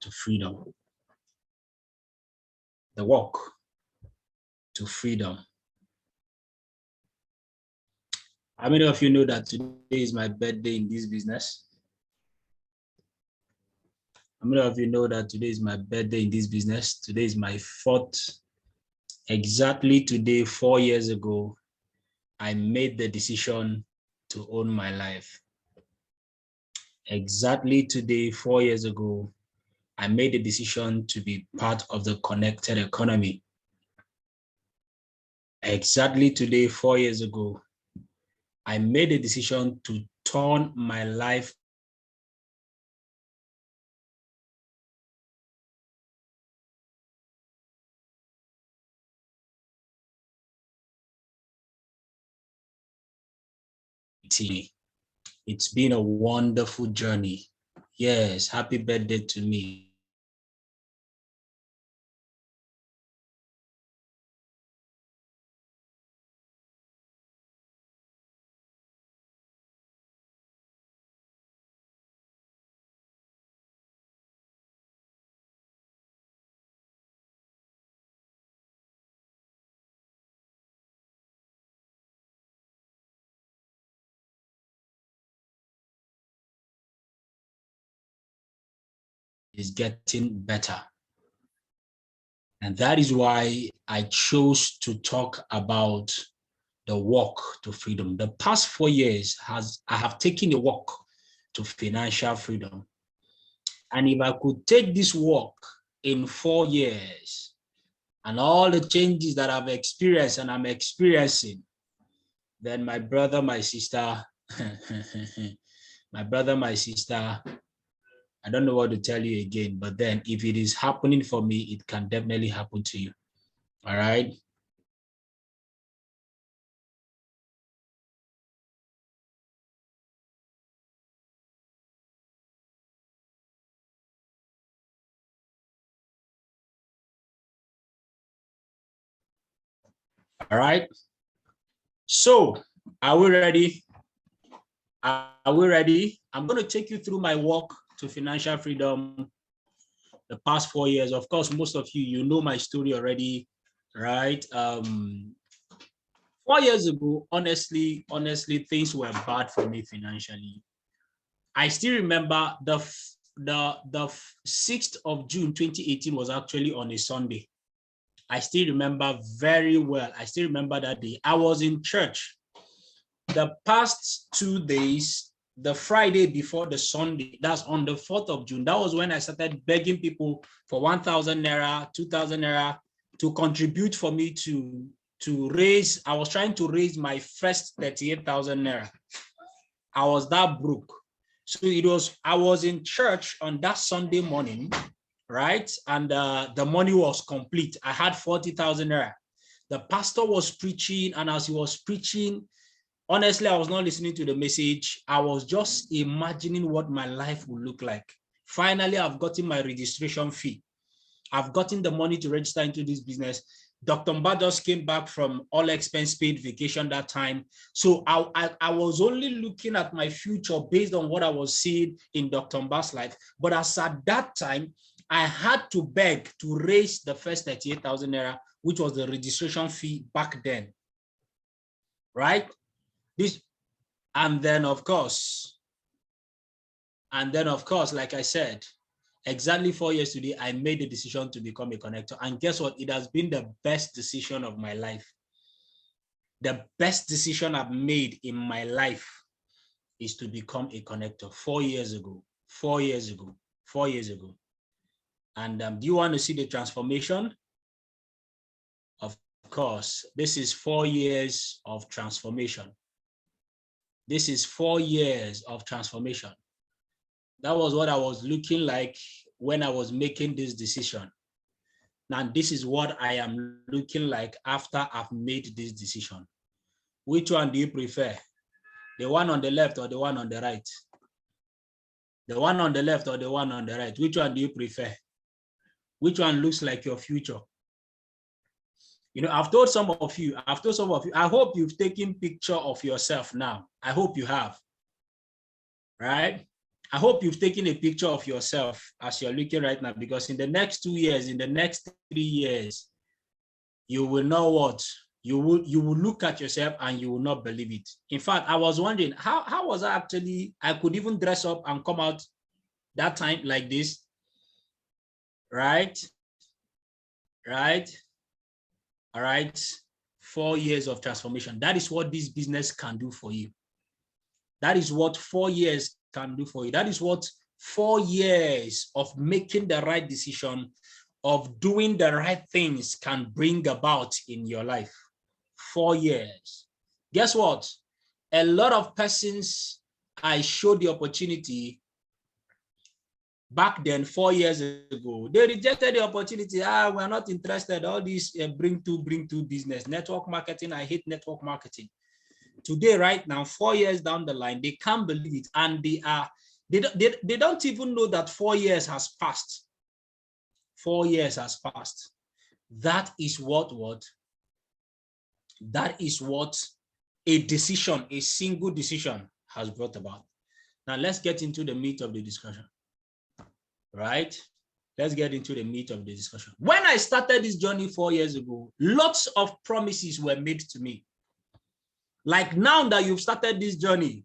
to freedom. The walk to freedom. How many of you know that today is my birthday in this business? How many of you know that today is my birthday in this business? Today is my fourth. Exactly today, 4 years ago, I made the decision to own my life. Exactly today, 4 years ago, I made the decision to be part of the connected economy. Exactly today, 4 years ago, I made a decision to turn my life to. It's been a wonderful journey. Yes, happy birthday to me. Is getting better. And that is why I chose to talk about the walk to freedom. The past 4 years I have taken a walk to financial freedom. And if I could take this walk in 4 years and all the changes that I've experienced and I'm experiencing, then my brother, my sister, my sister, I don't know what to tell you again, but then if it is happening for me, it can definitely happen to you. All right. All right. So are we ready? Are we ready? I'm going to take you through my walk to financial freedom the past 4 years. Of course, most of you know my story already, right? 4 years ago, honestly, things were bad for me financially. I still remember the 6th of June, 2018 was actually on a Sunday. I still remember very well. I still remember that day. I was in church. The past 2 days, the Friday before the Sunday, that's on the 4th of June, that was when I started begging people for 1,000 naira, 2,000 naira to contribute for me to raise. I was trying to raise my first 38,000 naira. I was that broke. So I was in church on that Sunday morning, right? And the money was complete. I had 40,000 naira. The pastor was preaching, and as he was preaching, honestly, I was not listening to the message. I was just imagining what my life would look like. Finally, I've gotten my registration fee. I've gotten the money to register into this business. Dr. Mba just came back from all expense paid vacation that time. So I was only looking at my future based on what I was seeing in Dr. Mba's life. But as at that time, I had to beg to raise the first 38,000 naira, which was the registration fee back then. Right? And then of course, like I said, exactly 4 years today, I made the decision to become a connector. And guess what? It has been the best decision of my life. The best decision I've made in my life is to become a connector 4 years ago. 4 years ago. 4 years ago. And do you want to see the transformation? Of course, this is 4 years of transformation. This is 4 years of transformation. That was what I was looking like when I was making this decision. Now, this is what I am looking like after I've made this decision. Which one do you prefer? The one on the left or the one on the right? The one on the left or the one on the right? Which one do you prefer? Which one looks like your future? You know, I've told some of you, I hope you've taken picture of yourself now. I hope you have, right? I hope you've taken a picture of yourself as you're looking right now, because in the next 2 years, in the next 3 years, you will know what you will look at yourself and you will not believe it. In fact, I was wondering how was I could even dress up and come out that time like this, right? All right. 4 years of transformation. That is what this business can do for you. That is what 4 years can do for you. That is what 4 years of making the right decision, of doing the right things can bring about in your life. 4 years. Guess what? A lot of persons I showed the opportunity back then, 4 years ago, they rejected the opportunity. We're not interested. All this bring to business. Network marketing, I hate network marketing. Today, right now, 4 years down the line, they can't believe it. And they don't even know that 4 years has passed. 4 years has passed. That is what a decision, a single decision has brought about. Now let's get into the meat of the discussion. Right? Let's get into the meat of the discussion. When I started this journey 4 years ago, lots of promises were made to me. Like now that you've started this journey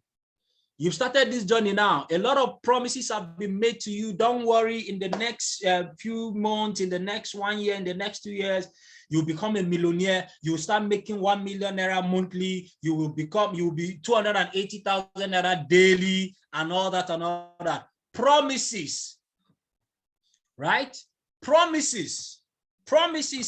now, a lot of promises have been made to you. Don't worry, in the next few months, in the next 1 year, in the next 2 years, you'll become a millionaire. You'll start making 1 million naira monthly. You'll be 280,000 naira daily, and all that. Promises, right? Promises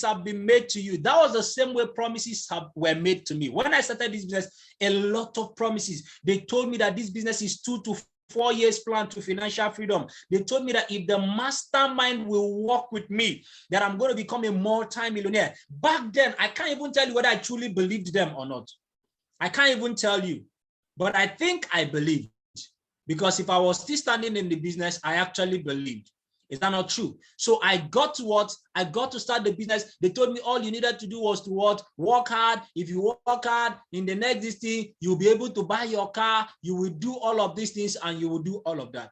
have been made to you. That was the same way promises were made to me. When I started this business, a lot of promises. They told me that this business is 2 to 4 years plan to financial freedom. They told me that if the mastermind will work with me, that I'm going to become a multi-millionaire. Back then, I can't even tell you whether I truly believed them or not. I can't even tell you. But I think I believed. Because if I was still standing in the business, I actually believed. Is that not true? So I got to start the business. They told me all you needed to do was to what? Work hard. If you work hard, in the next thing, you'll be able to buy your car. You will do all of these things and you will do all of that.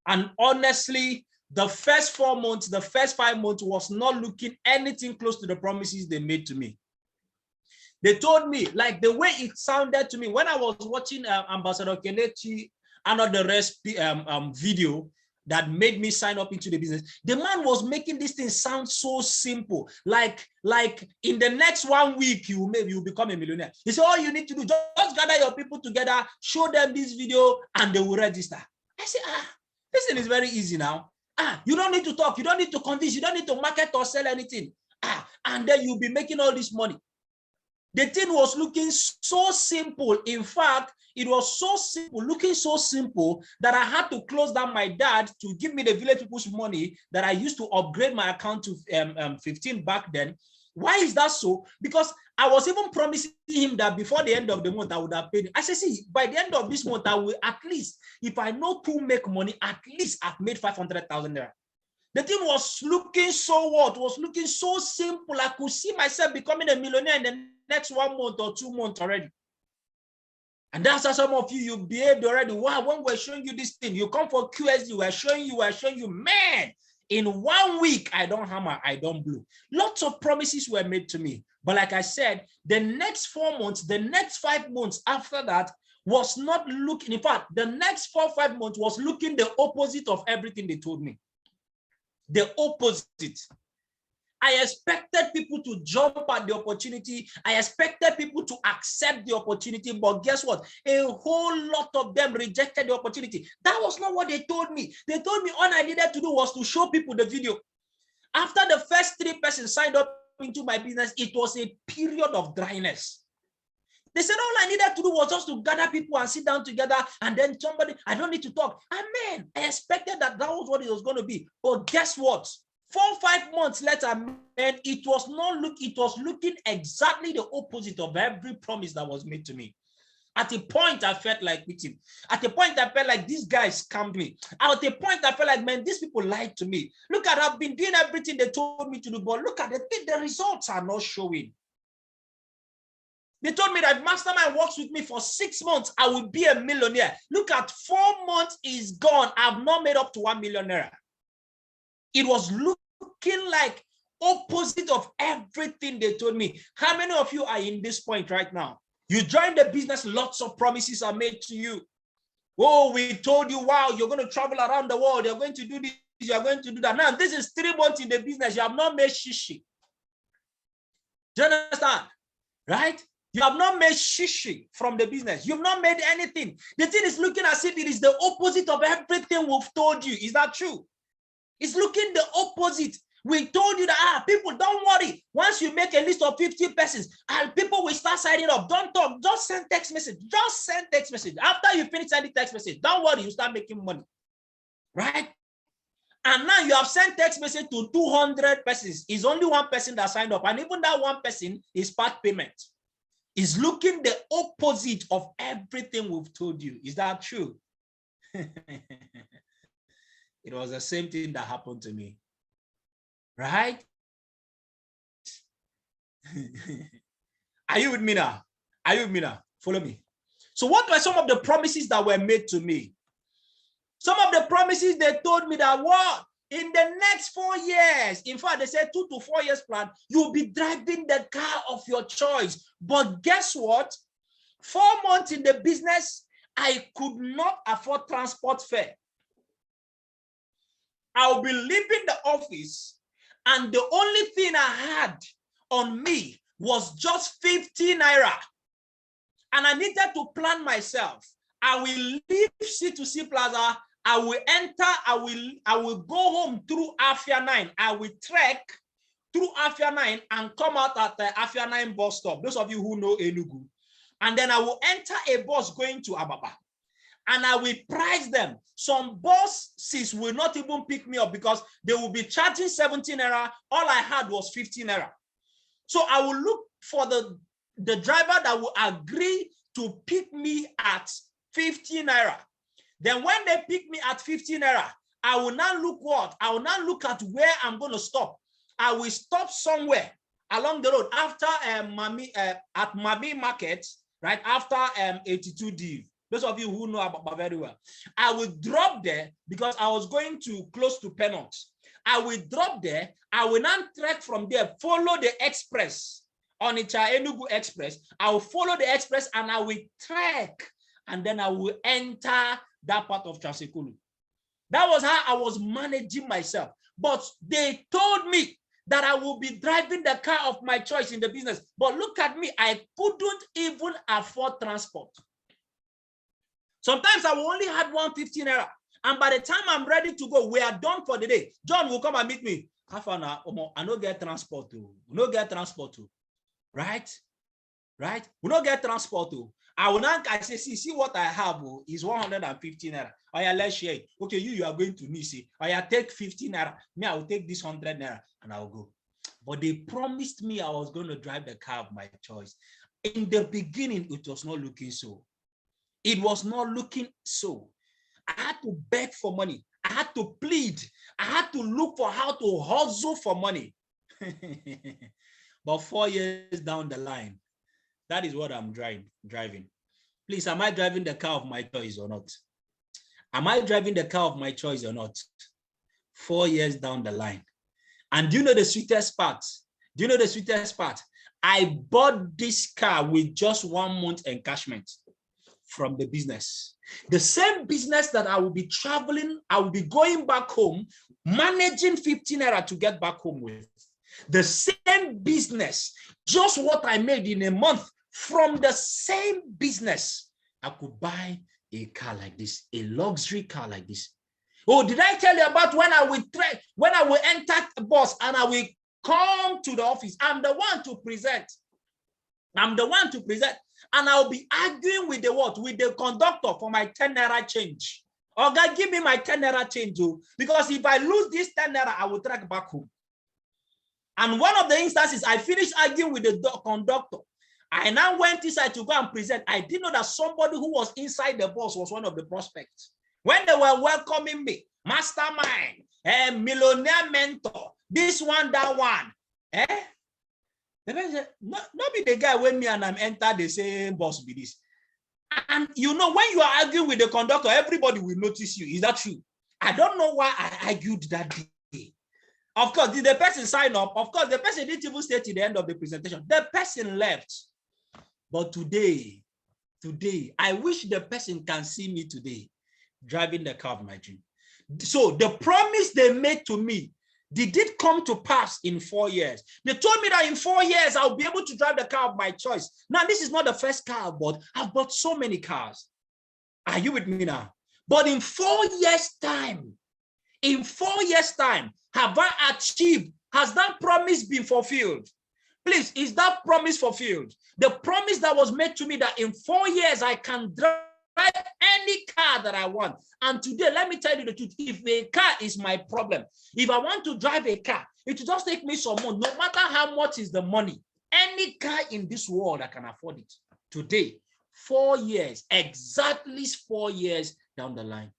And honestly, the first 4 months, the first 5 months was not looking anything close to the promises they made to me. They told me, like the way it sounded to me when I was watching Ambassador Kelechi and all the rest video that made me sign up into the business. The man was making this thing sound so simple. Like in the next 1 week, you become a millionaire. He said, all you need to do, just gather your people together, show them this video, and they will register. I said, this thing is very easy now. You don't need to talk. You don't need to convince. You don't need to market or sell anything. And then you'll be making all this money. The thing was looking so simple. In fact, it was so simple, looking so simple that I had to close down my dad to give me the village people's money that I used to upgrade my account to 15 back then. Why is that so? Because I was even promising him that before the end of the month, I would have paid him. I said, see, by the end of this month, I will at least, if I know to make money, at least I've made 500,000 naira. The thing was looking so was looking so simple. I could see myself becoming a millionaire in the next 1 month or 2 months already. And that's how some of you behaved already. Wow, when we're showing you this thing, you come for QSD, we're showing you, man, in 1 week, I don't hammer, I don't blow. Lots of promises were made to me. But like I said, the next 4 months, the next 5 months after that was not looking, in fact, the next 4 or 5 months was looking the opposite of everything they told me. The opposite. I expected people to jump at the opportunity. I expected people to accept the opportunity. But guess what? A whole lot of them rejected the opportunity. That was not what they told me. They told me all I needed to do was to show people the video. After the first 3 persons signed up into my business, it was a period of dryness. They said all I needed to do was just to gather people and sit down together, and then somebody, I don't need to talk. Amen. I expected that was what it was going to be. But guess what? 4 or 5 months later, man, it was looking exactly the opposite of every promise that was made to me. At a point, I felt like quitting. At a point, I felt like these guys scammed me. At a point, I felt like, man, these people lied to me. Look at, I've been doing everything they told me to do, but look at the results are not showing. They told me that if mastermind works with me for 6 months, I will be a millionaire. Look at 4 months is gone. I've not made up to 1 millionaire. It was looking like opposite of everything they told me. How many of you are in this point right now? You joined the business, lots of promises are made to you. Oh, we told you, wow, you're going to travel around the world. You're going to do this, you're going to do that. Now, this is 3 months in the business. You have not made shishi. Do you understand? Right? You have not made shishi from the business. You've not made anything. The thing is looking as if it is the opposite of everything we've told you. Is that true? It's looking the opposite. We told you that, people, don't worry. Once you make a list of 50 persons, and people will start signing up. Don't talk. Just send text message. Just send text message. After you finish sending text message, don't worry. You start making money. Right? And now you have sent text message to 200 persons. It's only one person that signed up. And even that one person is part payment. It's looking the opposite of everything we've told you. Is that true? It was the same thing that happened to me. Right? Are you with me now? Are you with me now? Follow me. So what were some of the promises that were made to me? Some of the promises they told me that what? In the next 4 years, in fact, they said 2 to 4 years plan, you'll be driving the car of your choice. But guess what? 4 months in the business, I could not afford transport fare. I'll be leaving the office, and the only thing I had on me was just 50 naira. And I needed to plan myself. I will leave C2C Plaza. I will enter, I will go home through Afia 9. I will trek through Afia 9 and come out at the Afia 9 bus stop. Those of you who know Enugu. And then I will enter a bus going to Ababa. And I will price them. Some buses will not even pick me up because they will be charging 17 naira. All I had was 15 naira. So I will look for the driver that will agree to pick me at 15 naira. Then when they pick me at 15 naira, I will now look what? I will now look at where I'm going to stop. I will stop somewhere along the road after at Mami Market, right? After 82D. Those of you who know about very well. I will drop there because I was going to close to Penot. I will drop there. I will now trek from there, follow the express, Onitsha Enugu Express. I will follow the express and I will trek. And then I will enter that part of Trasekulu. That was how I was managing myself. But they told me that I will be driving the car of my choice in the business. But look at me, I couldn't even afford transport. Sometimes I will only had 150 naira. And by the time I'm ready to go, we are done for the day. John will come and meet me. I don't get transport too. We don't get transport too. Right? Right? We don't get transport too. I say, see what I have is 150 naira. Oh yeah, let's share it. Okay, you are going to me, see. Oh yeah, take 50 naira. Me, I will take this 100 naira and I will go. But they promised me I was going to drive the car of my choice. In the beginning, it was not looking so. It was not looking so. I had to beg for money. I had to plead. I had to look for how to hustle for money. But 4 years down the line, that is what I'm driving. Please, am I driving the car of my choice or not? Am I driving the car of my choice or not? 4 years down the line. And do you know the sweetest part? Do you know the sweetest part? I bought this car with just 1 month encashment from the business. The same business that I will be traveling, I will be going back home, managing 15 naira to get back home with. The same business, just what I made in a month from the same business. I could buy a car like this, a luxury car like this. Oh, did I tell you about when I will enter a bus and I will come to the office? I'm the one to present. I'm the one to present. And I'll be arguing with the conductor for my 10 naira change. Oh, God, give me my 10 naira change, because if I lose this 10 naira, I will track back home. And one of the instances, I finished arguing with the conductor. I now went inside to go and present. I didn't know that somebody who was inside the bus was one of the prospects. When they were welcoming me, mastermind, millionaire mentor, this one, that one, The person said, not be the guy when me and I'm enter the same bus be this. And you know, when you are arguing with the conductor, everybody will notice you. Is that true? I don't know why I argued that day. Of course, did the person sign up? Of course, the person didn't even stay to the end of the presentation. The person left. But today, I wish the person can see me today driving the car of my dream. So the promise they made to me, did it come to pass in 4 years? They told me that in 4 years, I'll be able to drive the car of my choice. Now, this is not the first car I bought. I've bought so many cars. Are you with me now? But in 4 years' time, have I achieved? Has that promise been fulfilled? Please, is that promise fulfilled? The promise that was made to me that in 4 years, I can drive any car that I want. And today, let me tell you the truth. If a car is my problem, if I want to drive a car, it will just take me some money. No matter how much is the money, any car in this world, I can afford it. Today, 4 years, exactly 4 years down the line.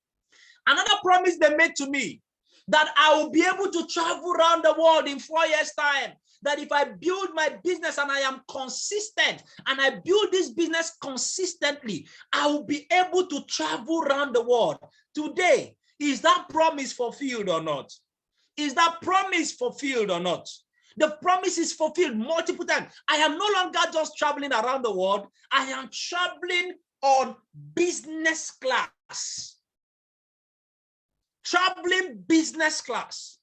Another promise they made to me, that I will be able to travel around the world in 4 years' time. That if I build my business and I am consistent and I build this business consistently, I will be able to travel around the world. Today, is that promise fulfilled or not? Is that promise fulfilled or not? The promise is fulfilled multiple times. I am no longer just traveling around the world. I am traveling on business class. Traveling business class.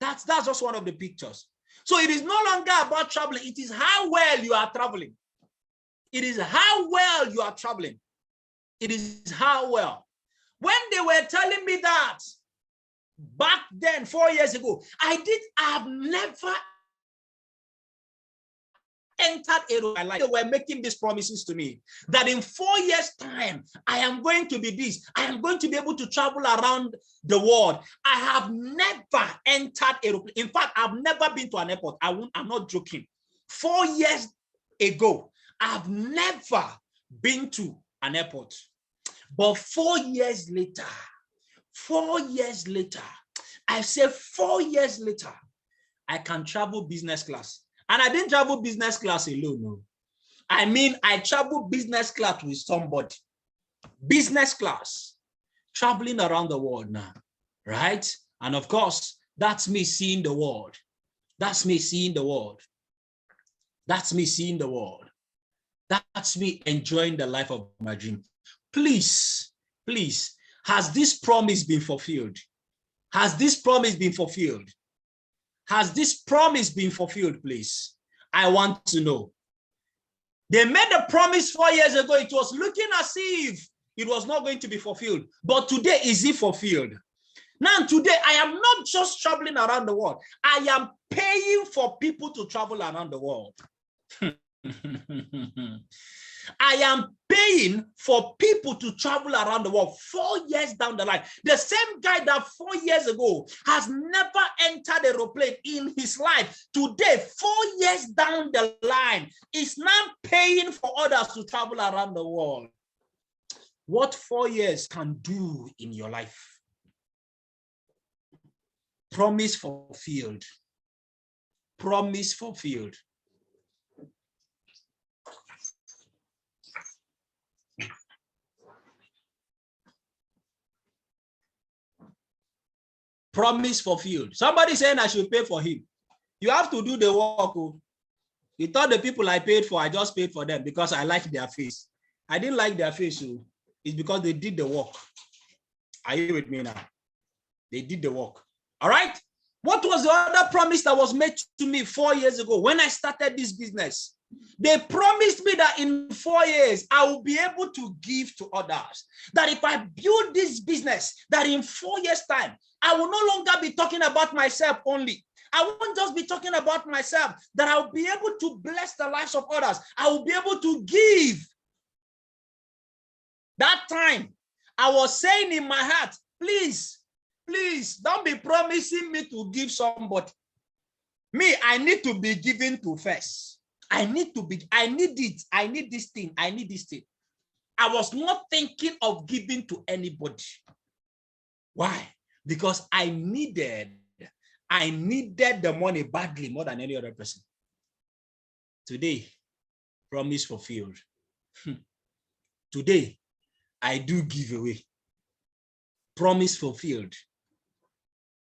That's just one of the pictures. So it is no longer about traveling. It is how well you are traveling. It is how well you are traveling. It is how well. When they were telling me that back then, 4 years ago, I've never entered a life. They were making these promises to me that in 4 years' time, I am going to be this. I am going to be able to travel around the world. I have never entered a airplane. In fact, I've never been to an airport. I'm not joking. 4 years ago, I've never been to an airport. But 4 years later, I say 4 years later, I can travel business class. And I didn't travel business class alone. No. I mean, I travel business class with somebody. Business class. Traveling around the world now. Right? And of course, that's me seeing the world. That's me seeing the world. That's me seeing the world. That's me enjoying the life of my dream. Please, has this promise been fulfilled? Has this promise been fulfilled? Has this promise been fulfilled, please? I want to know. They made a promise 4 years ago. It was looking as if it was not going to be fulfilled. But today, is it fulfilled? Now, today, I am not just traveling around the world. I am paying for people to travel around the world. I am paying for people to travel around the world 4 years down the line. The same guy that 4 years ago has never entered an aeroplane in his life, today, 4 years down the line, is now paying for others to travel around the world. What 4 years can do in your life? Promise fulfilled. Promise fulfilled. Promise fulfilled. Somebody saying I should pay for him. You have to do the work. You thought the people I paid for, I just paid for them because I like their face. I didn't like their face. So it's because they did the work. Are you with me now? They did the work. All right. What was the other promise that was made to me 4 years ago when I started this business? They promised me that in 4 years, I will be able to give to others. That if I build this business, that in 4 years' time, I will no longer be talking about myself only. I won't just be talking about myself, that I'll be able to bless the lives of others. I will be able to give. That time, I was saying in my heart, please, don't be promising me to give somebody. Me, I need to be given to first. I need it. I need this thing. I was not thinking of giving to anybody. Why? Because I needed the money badly more than any other person. Today, promise fulfilled. Today, I do give away. Promise fulfilled.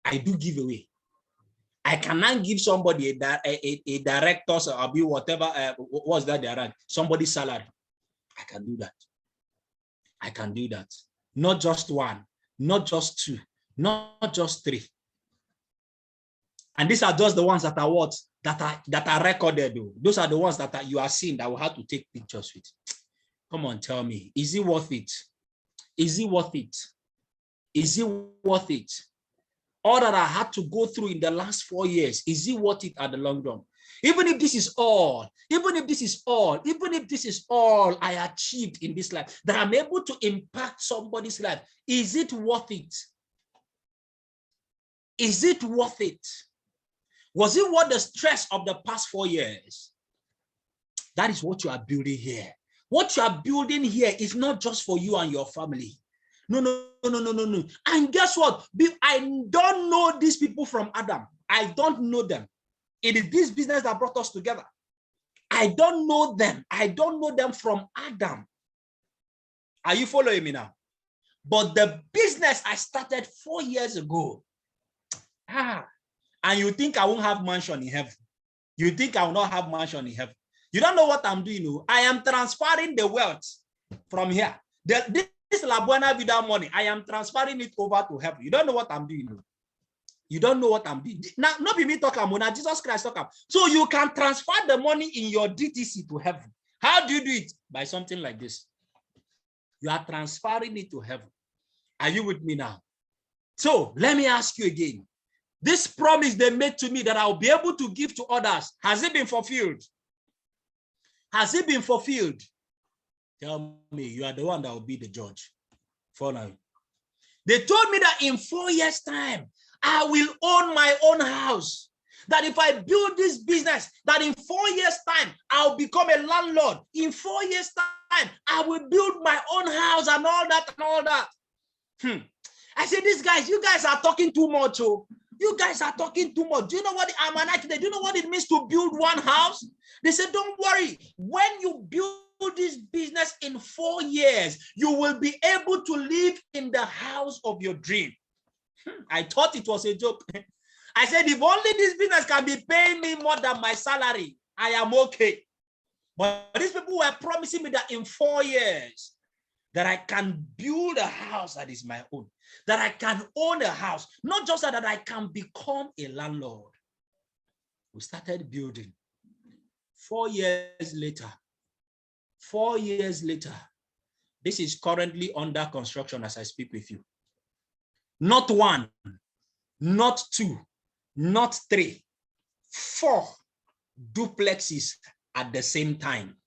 I do give away. I cannot give somebody a director's or be whatever, what's that they rank? Somebody's salary. I can do that. I can do that. Not just one, not just two, not just three. And these are just the ones that are what? That are recorded. Though. Those are the ones that you are seeing that will have to take pictures with. Come on, tell me. Is it worth it? Is it worth it? Is it worth it? All that I had to go through in the last 4 years, is it worth it at the long run? Even if this is all, even if this is all, even if this is all I achieved in this life, that I'm able to impact somebody's life, is it worth it? Is it worth it? Was it worth the stress of the past 4 years? That is what you are building here. What you are building here is not just for you and your family. No. And guess what? I don't know these people from Adam. I don't know them. It is this business that brought us together. I don't know them. I don't know them from Adam. Are you following me now? But the business I started 4 years ago, and you think I won't have mansion in heaven. You think I will not have mansion in heaven. You don't know what I'm doing. I am transferring the wealth from here. This Buena Vida money, I am transferring it over to heaven. You don't know what I'm doing. You don't know what I'm doing. Now, not be me talking, Mona, Jesus Christ talking. So you can transfer the money in your DTC to heaven. How do you do it? By something like this. You are transferring it to heaven. Are you with me now? So let me ask you again. This promise they made to me that I'll be able to give to others, has it been fulfilled? Has it been fulfilled? Tell me, you are the one that will be the judge. For now. They told me that in 4 years' time, I will own my own house. That if I build this business, that in 4 years' time, I'll become a landlord. In 4 years' time, I will build my own house and all that and all that. I said, these guys, you guys are talking too much. Oh. You guys are talking too much. Do you know what I'm an architect? Do you know what it means to build one house? They said, don't worry. When you build this business in 4 years, you will be able to live in the house of your dream. I thought it was a joke. I said, if only this business can be paying me more than my salary, I am okay. But these people were promising me that in 4 years, that I can build a house that is my own, that I can own a house, not just that I can become a landlord. We started building. 4 years later, 4 years later, this is currently under construction as I speak with you. Not one, not two, not three, 4 duplexes at the same time,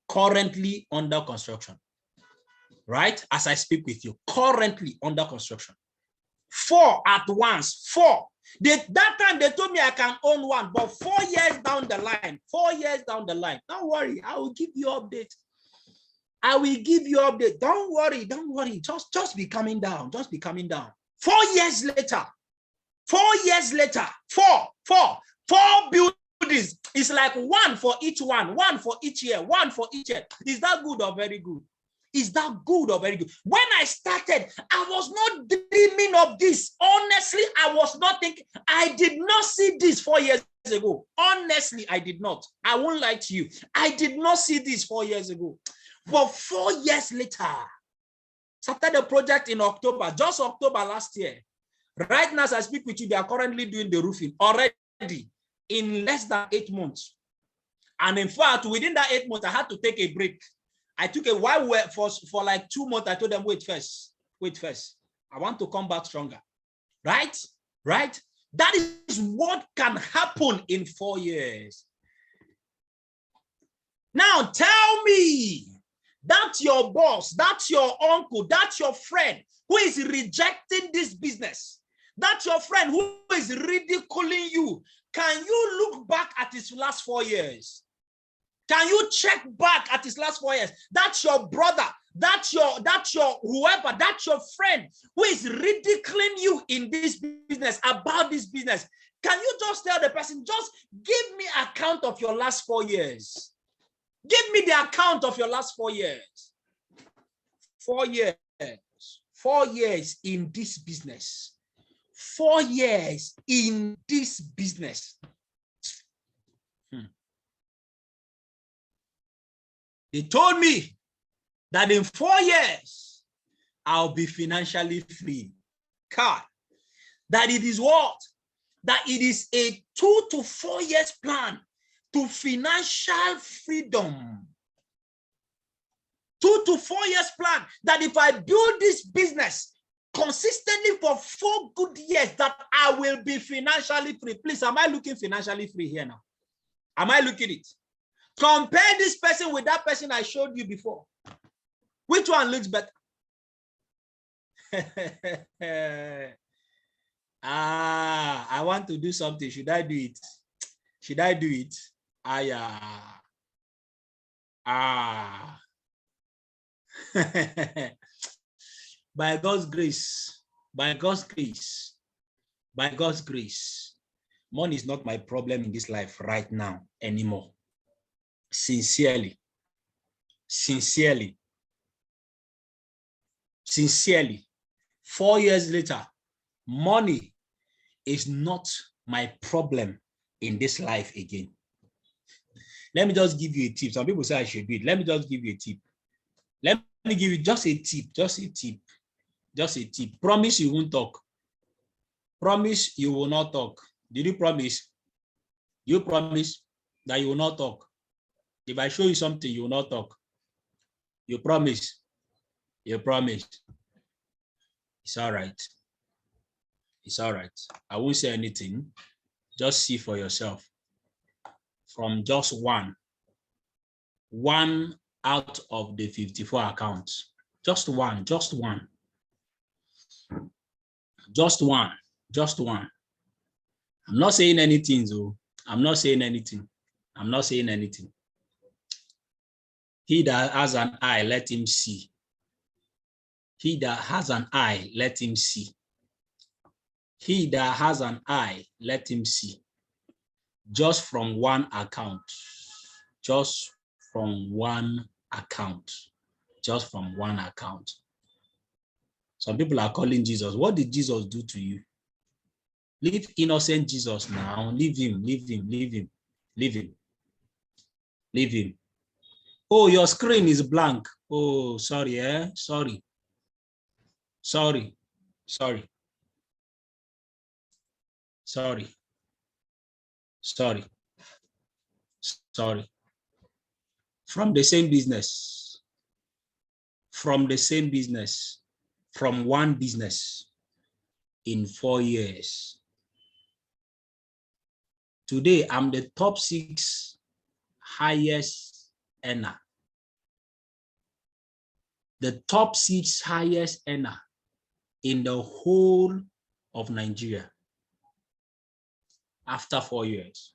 currently under construction. Right? As I speak with you, currently under construction. 4 at once, 4. That time they told me I can own one, but 4 years down the line, 4 years down the line, don't worry, I will give you update. I will give you update. Don't worry, don't worry. Just be coming down. Just be coming down. 4 years later, 4 years later, 4 buildings. It's like one for each one for each year, one for each year. Is that good or very good? Is that good or very good? When I started, I was not dreaming of this. Honestly, I was not thinking. I did not see this 4 years ago. Honestly, I did not. I won't lie to you. I did not see this 4 years ago. But 4 years later, started the project in October, just October last year. Right now, as I speak with you, they are currently doing the roofing already in less than 8 months. And in fact, within that 8 months, I had to take a break. I took a while for like 2 months. I told them, wait first. I want to come back stronger. Right? That is what can happen in 4 years. Now tell me, that's your boss, that's your uncle, that's your friend who is rejecting this business. That's your friend who is ridiculing you. Can you look back at his last 4 years? Can you check back at his last 4 years? That's your brother. That's your whoever. That's your friend who is ridiculing you in this business, about this business. Can you just tell the person, just give me account of your last 4 years? Give me the account of your last 4 years. 4 years. 4 years in this business. 4 years in this business. They told me that in 4 years, I'll be financially free. God, that it is what? That it is a 2 to 4 years plan to financial freedom. 2 to 4 years plan that if I build this business consistently for 4 good years, that I will be financially free. Please, am I looking financially free here now? Am I looking it? Compare this person with that person I showed you before. Which one looks better? I want to do something. Should I do it? Should I do it? By God's grace, by God's grace, by God's grace, money is not my problem in this life right now anymore. Sincerely, 4 years later, money is not my problem in this life again. Let me just give you a tip. Some people say I should do it. Let me just give you a tip. Let me give you just a tip. Promise you won't talk. Promise you will not talk. Did you promise? You promise that you will not talk. If I show you something, you will not talk. You promise. You promise. It's all right. It's all right. I won't say anything. Just see for yourself. From just one out of the 54 accounts. Just one. I'm not saying anything, though. I'm not saying anything. He that has an eye, let him see. He that has an eye, let him see. He that has an eye, let him see. Just from one account. Just from one account. Some people are calling Jesus. What did Jesus do to you? Leave innocent Jesus now. Leave him. Oh, your screen is blank. Oh, sorry, Sorry. From the same business. From one business in 4 years. Today, I'm the top 6 highest earner. The top 6 highest earner in the whole of Nigeria after 4 years.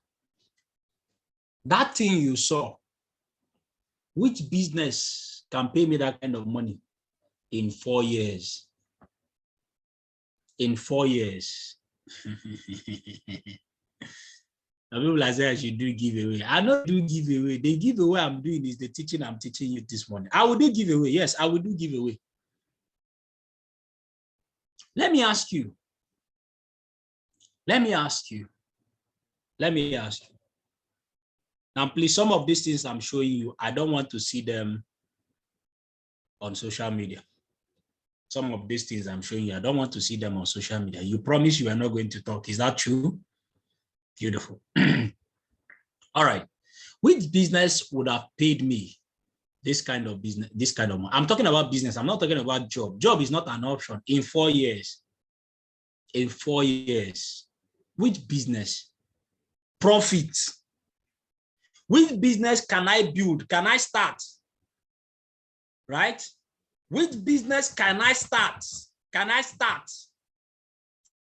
That thing you saw, which business can pay me that kind of money in 4 years? In 4 years. Some people are saying I should do giveaway. I don't do giveaway. The giveaway I'm doing is the teaching I'm teaching you this morning. I will do giveaway. Yes, I will do giveaway. Let me ask you. Now, please, some of these things I'm showing you, I don't want to see them on social media. Some of these things I'm showing you, I don't want to see them on social media. You promise you are not going to talk. Is that true? Beautiful. All right. Which business would have paid me this kind of business, this kind of money? I'm talking about business. I'm not talking about job. Job is not an option in 4 years. In 4 years. Which business? Profit. Which business can I build? Can I start? Right? Which business can I start?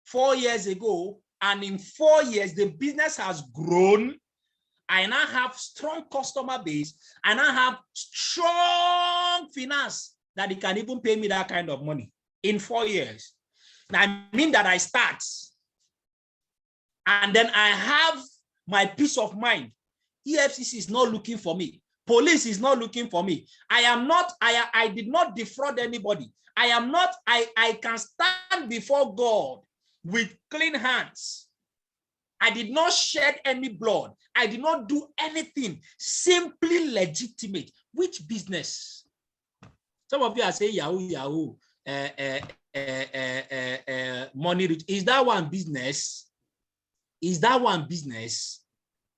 4 years ago, and in 4 years, the business has grown. I now have strong customer base. I now have strong finance that it can even pay me that kind of money in 4 years. Now, I mean that I start. and then I have my peace of mind. EFCC is not looking for me. Police is not looking for me. I did not defraud anybody. I can stand before God with clean hands. I did not shed any blood. I did not do anything. Simply legitimate. Which business? Some of you are saying Yahoo, money rich. Is that one business? Is that one business?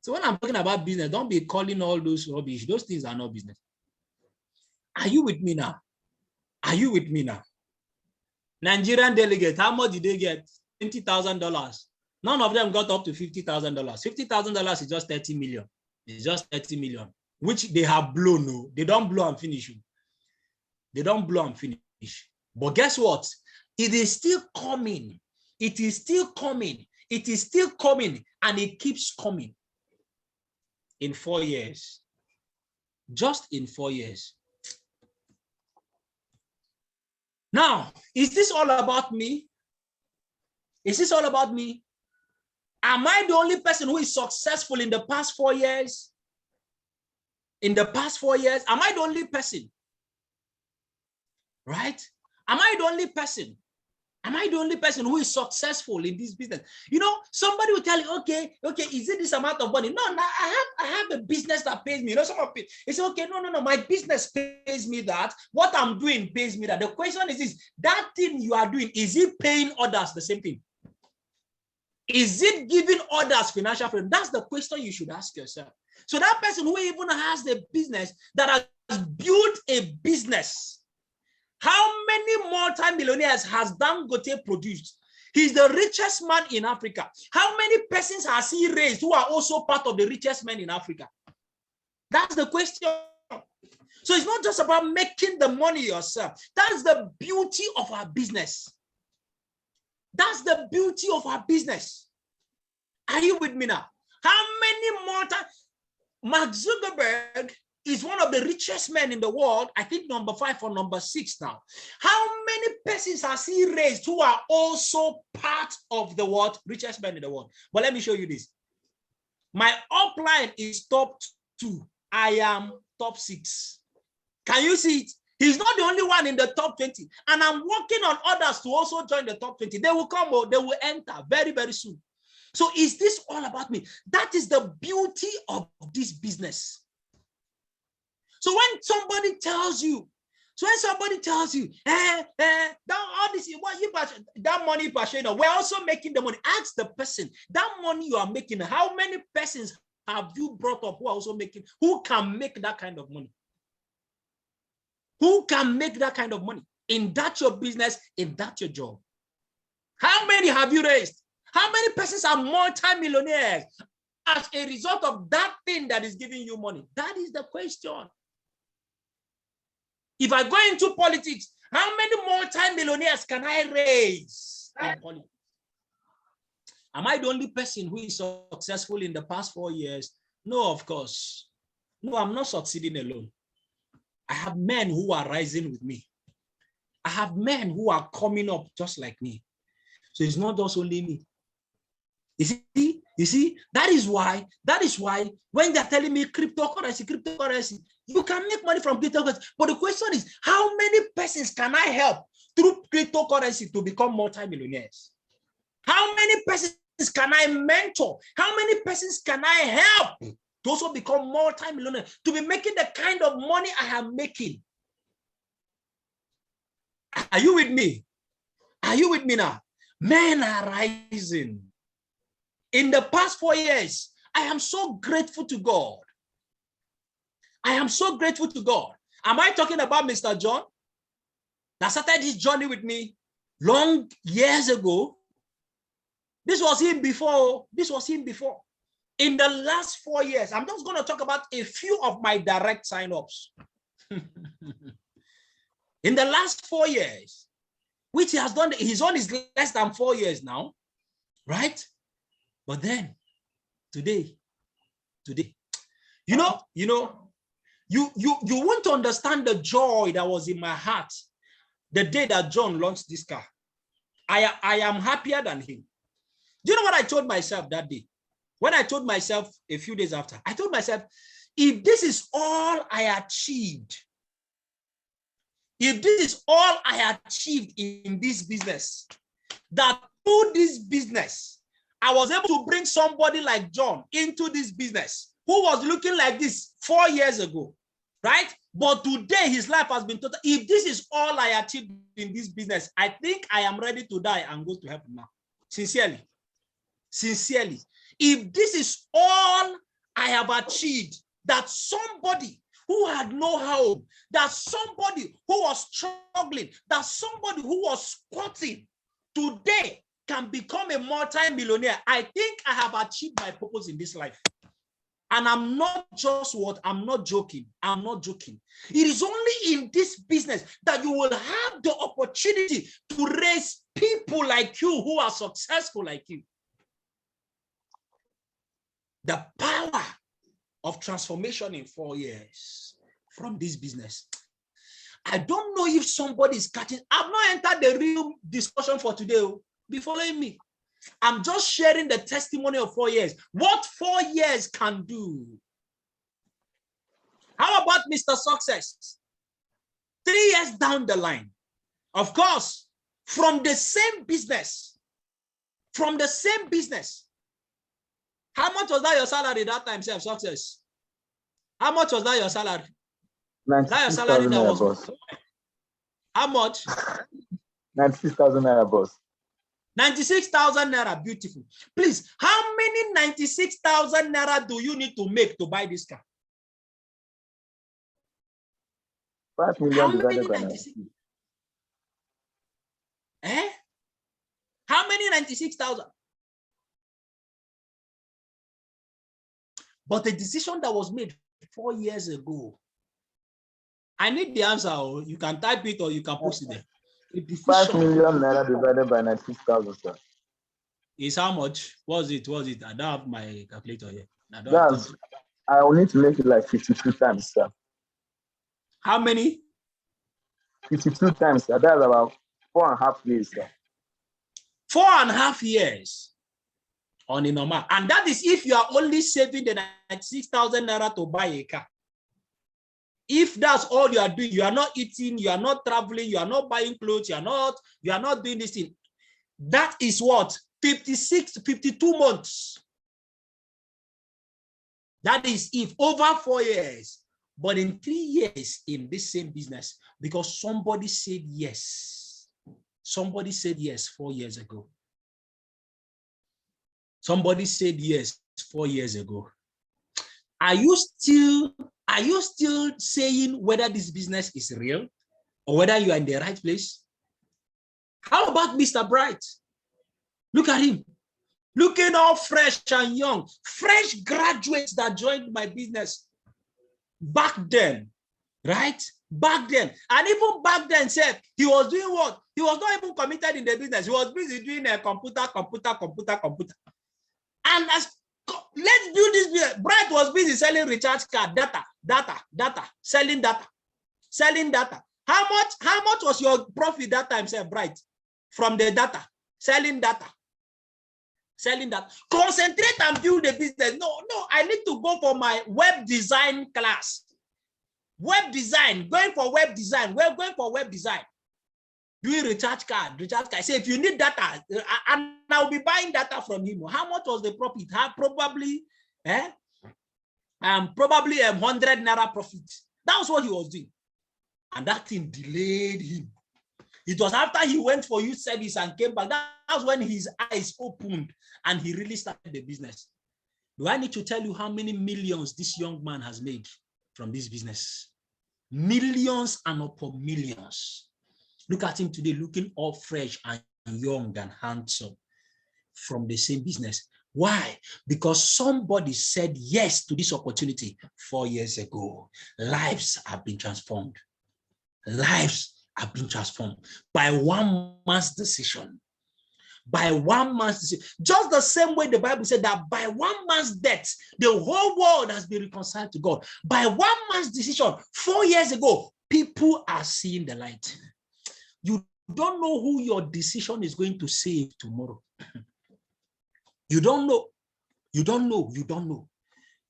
So when I'm talking about business, don't be calling all those rubbish. Those things are not business. Are you with me now? Are you with me now? Nigerian delegate, how much did they get? $20,000. None of them got up to $50,000. $50,000 is just 30 million. It's just 30 million, which they have blown. No, they don't blow and finish. They don't blow and finish. But guess what? It is still coming. It is still coming. It is still coming, and it keeps coming. In 4 years, just in 4 years. Now, is this all about me? Is this all about me? Am I the only person who is successful in the past 4 years? In the past 4 years, am I the only person? Right? Am I the only person? Am I the only person who is successful in this business? You know, somebody will tell you, okay, is it this amount of money? No, I have a business that pays me. You know, some of it, it's okay, no, my business pays me that. What I'm doing pays me that. The question is this, that thing you are doing, is it paying others the same thing? Is it giving others financial freedom? That's the question you should ask yourself. So that person who even has the business, that has built a business, how many multi-millionaires has Dangote produced? He's the richest man in Africa. How many persons has he raised who are also part of the richest men in Africa? That's the question. So it's not just about making the money yourself. That's the beauty of our business. That's the beauty of our business. Are you with me now? How many Mark Zuckerberg is one of the richest men in the world, I think number 5 or number 6 now. How many persons has he raised who are also part of the world, richest men in the world? But let me show you this. My upline is top 2. I am top 6. Can you see it? He's not the only one in the top 20. And I'm working on others to also join the top 20. They will come, they will enter very, very soon. So is this all about me? That is the beauty of this business. So when somebody tells you, that all this, what you that money, we're also making the money. Ask the person, that money you are making, how many persons have you brought up who are also making, who can make that kind of money? Who can make that kind of money? In that your business, in that your job. How many have you raised? How many persons are multi-millionaires as a result of that thing that is giving you money? That is the question. If I go into politics, how many multi-millionaires can I raise in politics? Am I the only person who is successful in the past 4 years? No, of course. No, I'm not succeeding alone. I have men who are rising with me. I have men who are coming up just like me. So it's not just only me. You see, that is why when they're telling me cryptocurrency, you can make money from cryptocurrency. But the question is, how many persons can I help through cryptocurrency to become multi-millionaires? How many persons can I mentor? How many persons can I help to also become multi-millionaires, to be making the kind of money I am making? Are you with me? Are you with me now? Men are rising. In the past 4 years, I am so grateful to God. I am so grateful to God. Am I talking about Mr. John that started this journey with me long years ago? This was him before. This was him before. In the last 4 years, I'm just going to talk about a few of my direct sign-ups. In the last 4 years, which he has done, his own is less than 4 years now, right? But then, today, you won't understand the joy that was in my heart the day that John launched this car. I am happier than him. Do you know what I told myself that day? When I told myself a few days after, I told myself, if this is all I achieved, if this is all I achieved in this business, that through this business, I was able to bring somebody like John into this business who was looking like this 4 years ago, right? But today his life has been total. If this is all I achieved in this business, I think I am ready to die and go to heaven now. Sincerely. Sincerely. If this is all I have achieved, that somebody who had no home, that somebody who was struggling, that somebody who was squatting today can become a multi-millionaire, I think I have achieved my purpose in this life. And I'm not just what, I'm not joking. I'm not joking. It is only in this business that you will have the opportunity to raise people like you who are successful like you. The power of transformation in 4 years from this business. I don't know if somebody is catching. I've not entered the real discussion for today. Be following me. I'm just sharing the testimony of 4 years. What 4 years can do. How about Mr. Success? 3 years down the line. Of course, from the same business. From the same business. How much was that your salary that time, Self Success? How much was that your salary? That your salary that was boss. How much? 96,000 naira, boss. 96,000 naira, beautiful. Please, how many 96,000 naira do you need to make to buy this car? 5 million divided by 96. Eh? How many 96,000? But the decision that was made 4 years ago. I need the answer. You can type it or you can post it there. 5 million naira divided by 96,000, sir. Is how much? Was it? I don't have my calculator here. I will need to make it like 52 times, sir. How many? 52 times, sir. That's about 4.5 years, sir. 4.5 years on a normal. And that is if you are only saving the 96,000 naira to buy a car. If that's all you are doing, you are not eating, you are not traveling, you are not buying clothes, you are not doing this thing. That is what? 52 months. That is if over 4 years, but in 3 years in this same business, because somebody said yes. Somebody said yes 4 years ago. Somebody said yes 4 years ago. Are you still saying whether this business is real or whether you are in the right place? How about Mr. Bright? Look at him. Looking all fresh and young. Fresh graduates that joined my business back then, right? Back then. And even back then, said he was doing what? He was not even committed in the business. He was busy doing a computer. And as let's do this business. Bright was busy selling recharge card, data, selling data. How much was your profit that time, sir, Bright? From the data, selling data. Concentrate and build the business. No, I need to go for my web design class. Going for web design. We're going for web design. Doing recharge card. Say if you need data, and I'll be buying data from him. How much was the profit? Probably 100 naira profit. That was what he was doing. And that thing delayed him. It was after he went for youth service and came back. That was when his eyes opened and he really started the business. Do I need to tell you how many millions this young man has made from this business? Millions and upon millions. Look at him today, looking all fresh and young and handsome from the same business. Why? Because somebody said yes to this opportunity 4 years ago. Lives have been transformed. Lives have been transformed by one man's decision. By one man's decision. Just the same way the Bible said that by one man's death, the whole world has been reconciled to God. By one man's decision 4 years ago, people are seeing the light. You don't know who your decision is going to save tomorrow. You don't know. You don't know. You don't know.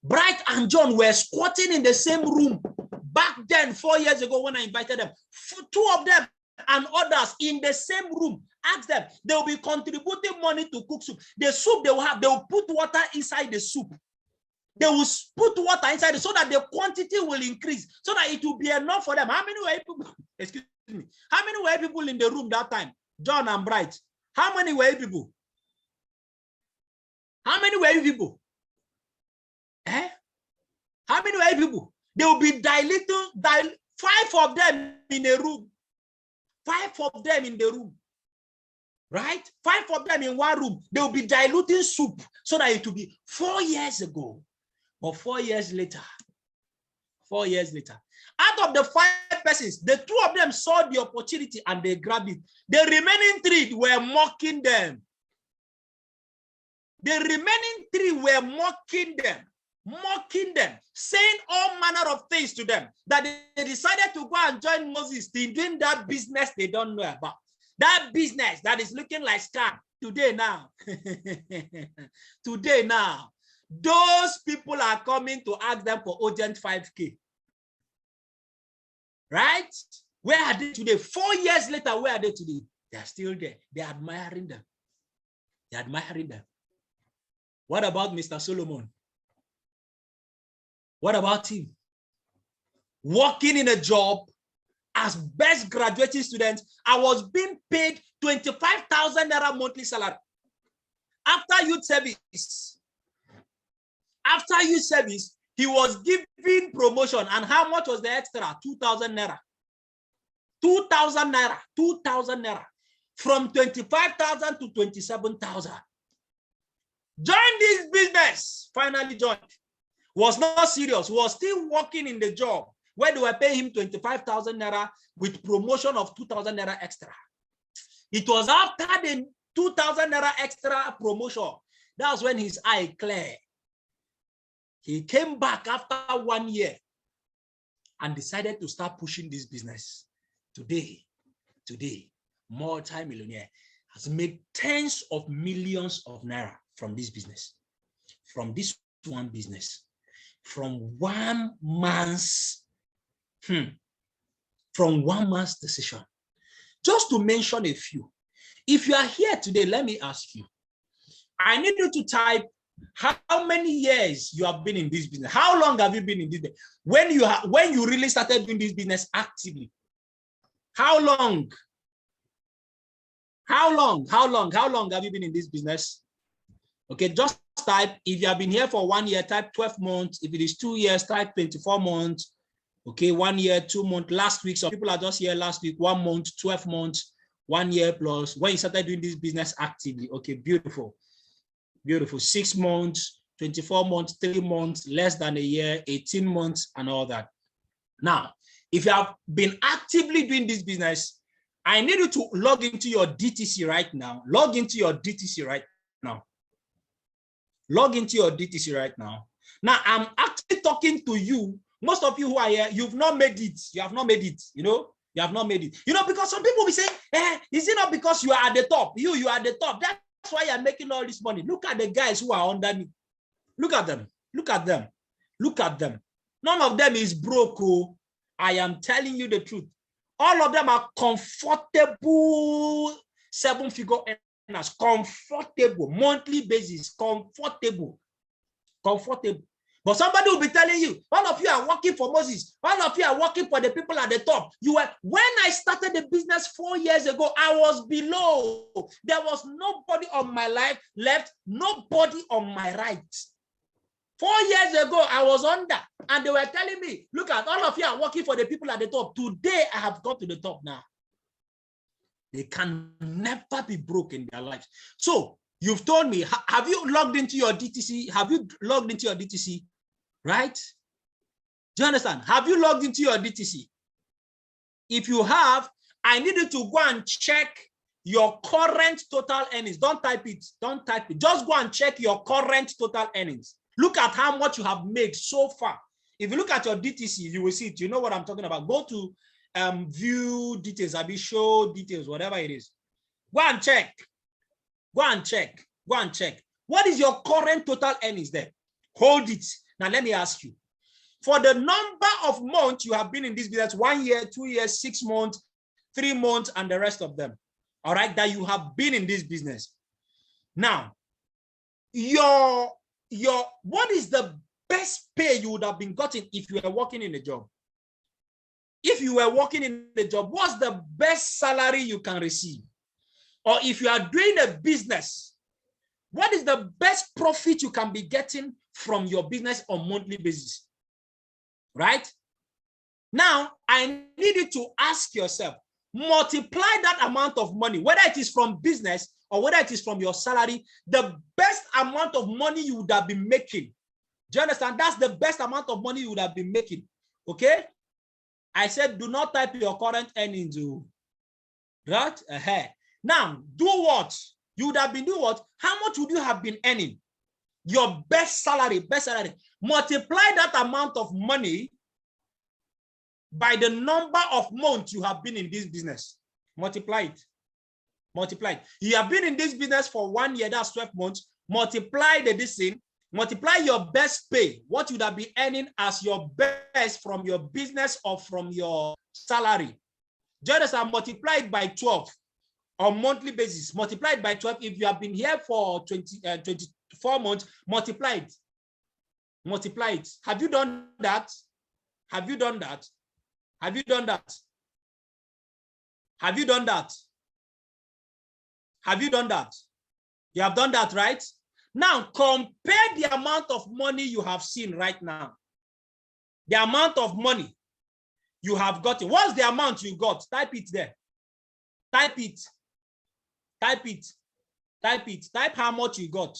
Bright and John were squatting in the same room back then, 4 years ago, when I invited them. Two of them and others in the same room. Ask them. They will be contributing money to cook soup. The soup they will have, they will put water inside the soup. They will put water inside it so that the quantity will increase, so that it will be enough for them. How many were people? Excuse me. How many were people in the room that time? John and Bright. How many were people? How many were people? Eh? How many were people? They will be diluting, 5 of them in a room. 5 of them in the room. Right? 5 of them in one room. They will be diluting soup so that it will be 4 years ago. Or 4 years later. 4 years later. Out of the 5 persons, the 2 of them saw the opportunity and they grabbed it. The remaining 3 were mocking them. The remaining 3 were mocking them, saying all manner of things to them, that they decided to go and join Moses in doing that business they don't know about. That business that is looking like scam today now. Today now. Those people are coming to ask them for urgent 5K. Right? Where are they today? 4 years later, where are they today? They are still there. They are admiring them. They are admiring them. What about Mr. Solomon? What about him? Working in a job as best graduating student, I was being paid 25,000 naira monthly salary. After youth service, he was given promotion. And how much was the extra? 2,000 naira. 2,000 naira. 2,000 naira. From 25,000 to 27,000. Joined this business. Finally joined. Was not serious. Was still working in the job where they were paying him 25,000 naira with promotion of 2,000 naira extra. It was after the 2,000 naira extra promotion. That was when his eye cleared. He came back after 1 year and decided to start pushing this business. Today, multi-millionaire, has made tens of millions of naira from this business, from this one business, from one man's decision. Just to mention a few. If you are here today, let me ask you, I need you to type how many years you have been in this business. How long have you been in this business? When you really started doing this business actively? How long? How long have you been in this business? Okay, just type. If you have been here for 1 year, type 12 months. If it is 2 years, type 24 months. Okay, 1 year, 2 months. Last week, some people are just here last week, 1 month, 12 months, 1 year plus. When you started doing this business actively. Okay, beautiful. Beautiful. 6 months, 24 months, 3 months, less than a year, 18 months, and all that. Now, if you have been actively doing this business, I need you to log into your DTC right now. Log into your DTC right now. Log into your DTC right now. Now, I'm actually talking to you. Most of you who are here, you've not made it. You have not made it. You know, you have not made it. You know, because some people will say, is it not because you are at the top? You are at the top. That's why you're making all this money. Look at the guys who are under me. Look at them. Look at them. Look at them. None of them is broke. I am telling you the truth. All of them are comfortable 7-figure earners. Comfortable. Monthly basis. Comfortable. Comfortable. But somebody will be telling you, all of you are working for Moses. All of you are working for the people at the top. When I started the business 4 years ago, I was below. There was nobody on my left, nobody on my right. 4 years ago, I was under, and they were telling me, look at all of you are working for the people at the top. Today, I have got to the top now. They can never be broke in their lives. So, you've told me, have you logged into your DTC? Have you logged into your DTC? Right? Do you understand? Have you logged into your DTC? If you have, I need you to go and check your current total earnings. Don't type it. Don't type it. Just go and check your current total earnings. Look at how much you have made so far. If you look at your DTC, you will see it. You know what I'm talking about. Go to view details, show details, whatever it is. Go and check. Go and check. Go and check. What is your current total earnings there? Hold it. Now, let me ask you. For the number of months you have been in this business, 1 year, 2 years, 6 months, 3 months, and the rest of them, all right, that you have been in this business. Now, what is the best pay you would have been gotten if you were working in a job? If you were working in a job, what's the best salary you can receive? Or if you are doing a business, what is the best profit you can be getting from your business on monthly basis? Right? Now, I need you to ask yourself, multiply that amount of money, whether it is from business or whether it is from your salary, the best amount of money you would have been making. Do you understand? That's the best amount of money you would have been making. Okay? I said, do not type your current earnings. Right? Now, do what? You would have been doing what? How much would you have been earning? Your best salary, multiply that amount of money by the number of months you have been in this business. Multiply it. Multiply it. You have been in this business for 1 year, that's 12 months. Multiply the distance. Multiply your best pay, what you would have been earning as your best from your business or from your salary. Just multiply it by 12 on monthly basis. Multiply it by 12. If you have been here for 24 months, multiply it. Multiply it. Have you done that? Have you done that? Have you done that? Have you done that? Have you done that? You have done that, right? Now, compare the amount of money you have seen right now. The amount of money you have gotten. What's the amount you got? Type it there. Type it. Type it. Type it. Type how much you got.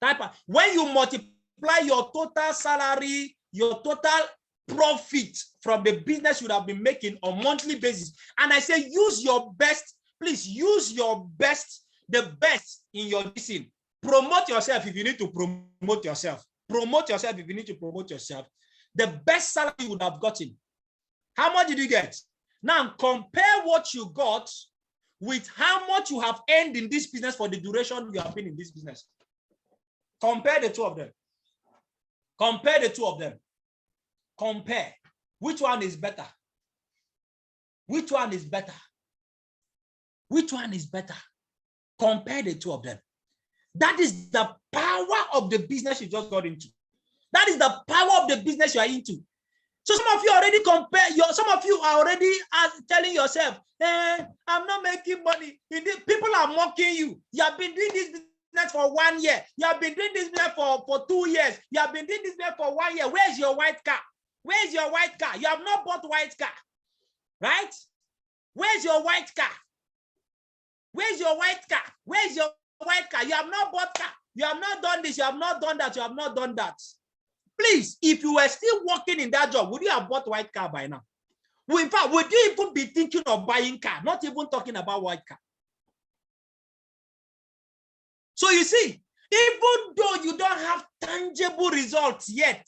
Type. When you multiply your total salary, your total profit from the business you would have been making on monthly basis, and I say use your best, please use your best, the best in your business. Promote yourself if you need to promote yourself. Promote yourself if you need to promote yourself. The best salary you would have gotten. How much did you get? Now compare what you got with how much you have earned in this business for the duration you have been in this business. Compare the two of them. Compare the two of them. Compare. Which one is better? Which one is better? Which one is better? Compare the two of them. That is the power of the business you just got into. That is the power of the business you are into. So some of you already some of you are already telling yourself, I'm not making money. People are mocking you. You have been doing this business for 1 year. You have been doing this business for 2 years. You have been doing this business for 1 year. Where's your white car? Where's your white car? You have not bought white car. Right? Where's your white car? Where's your white car? Where's your white car? You have not bought car. You have not done this. You have not done that. You have not done that. Please, if you were still working in that job, would you have bought white car by now? Well, in fact, would you even be thinking of buying car? Not even talking about white car. So you see, even though you don't have tangible results yet,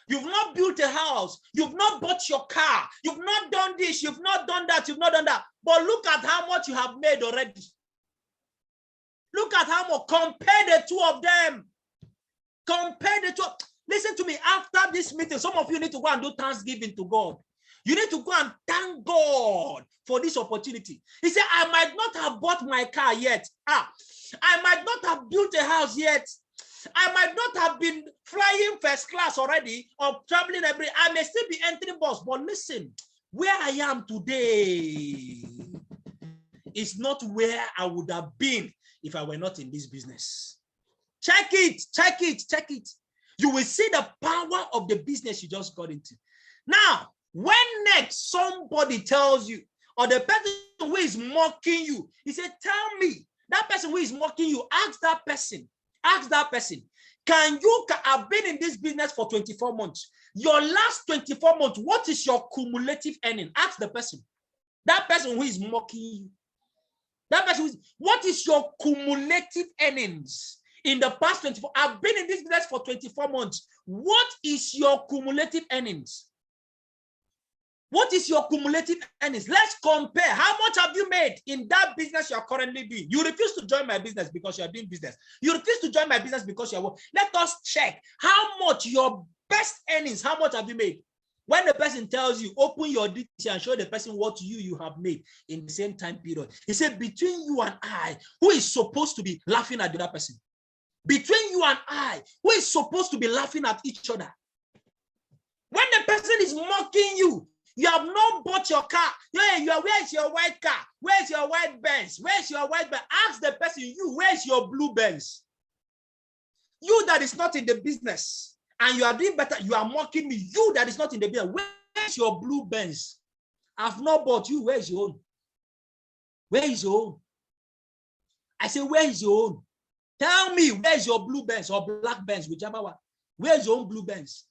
you've not built a house, you've not bought your car, you've not done this, you've not done that, you've not done that. But look at how much you have made already. Look at how much. Compare the two of them. Compare the two. Listen to me. After this meeting, some of you need to go and do thanksgiving to God. You need to go and thank God for this opportunity. He said, I might not have bought my car yet. I might not have built a house yet. I might not have been flying first class already or traveling I may still be entering bus. But listen, where I am today is not where I would have been if I were not in this business. Check it, check it, check it. You will see the power of the business you just got into. Now, when next somebody tells you, or the person who is mocking you, he said, tell me, that person who is mocking you, ask that person, can you have been in this business for 24 months? Your last 24 months, what is your cumulative earning? Ask the person. That person who is mocking you. That person, what is your cumulative earnings in the past 24? I've been in this business for 24 months. What is your cumulative earnings? What is your cumulative earnings? Let's compare. How much have you made in that business you are currently doing? You refuse to join my business because you are doing business. You refuse to join my business because you are working. Let us check how much your best earnings, how much have you made? When the person tells you, open your DTC and show the person what you have made in the same time period. He said, between you and I, who is supposed to be laughing at the other person? Between you and I, who is supposed to be laughing at each other? When the person is mocking you, you have not bought your car. Where is your white car? Where is your white Benz? Where is your white Benz? Ask the person, where is your blue Benz? You that is not in the business and you are doing better, you are mocking me. You that is not in the business, where is your blue Benz? I've not bought you. Where is your own? Where is your own? I say, where is your own? Tell me, where is your blue Benz or black Benz, whichever one? Where is your own blue Benz?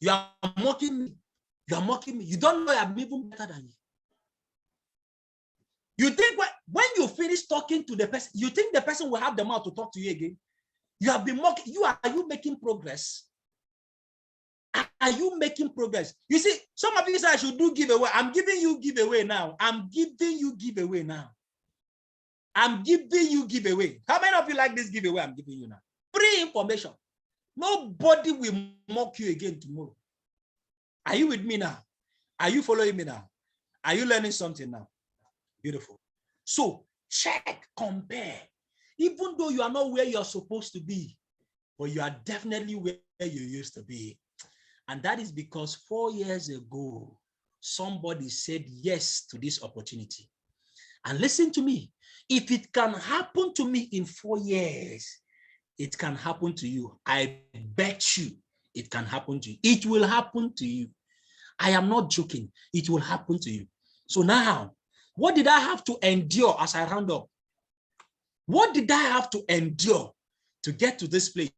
You are mocking me. You are mocking me. You don't know I'm even better than you. You think when you finish talking to the person, you think the person will have the mouth to talk to you again? You have been mocking. Are you making progress? Are you making progress? You see, some of you say I should do giveaway. I'm giving you giveaway now. I'm giving you giveaway now. I'm giving you giveaway. How many of you like this giveaway I'm giving you now? Free information. Nobody will mock you again tomorrow. Are you with me now? Are you following me now? Are you learning something now? Beautiful. So check, compare. Even though you are not where you're supposed to be, but you are definitely where you used to be. And that is because 4 years ago, somebody said yes to this opportunity. And listen to me. If it can happen to me in 4 years, it can happen to you. I bet you it can happen to you. It will happen to you. I am not joking. It will happen to you. So now, what did I have to endure as I round up? What did I have to endure to get to this place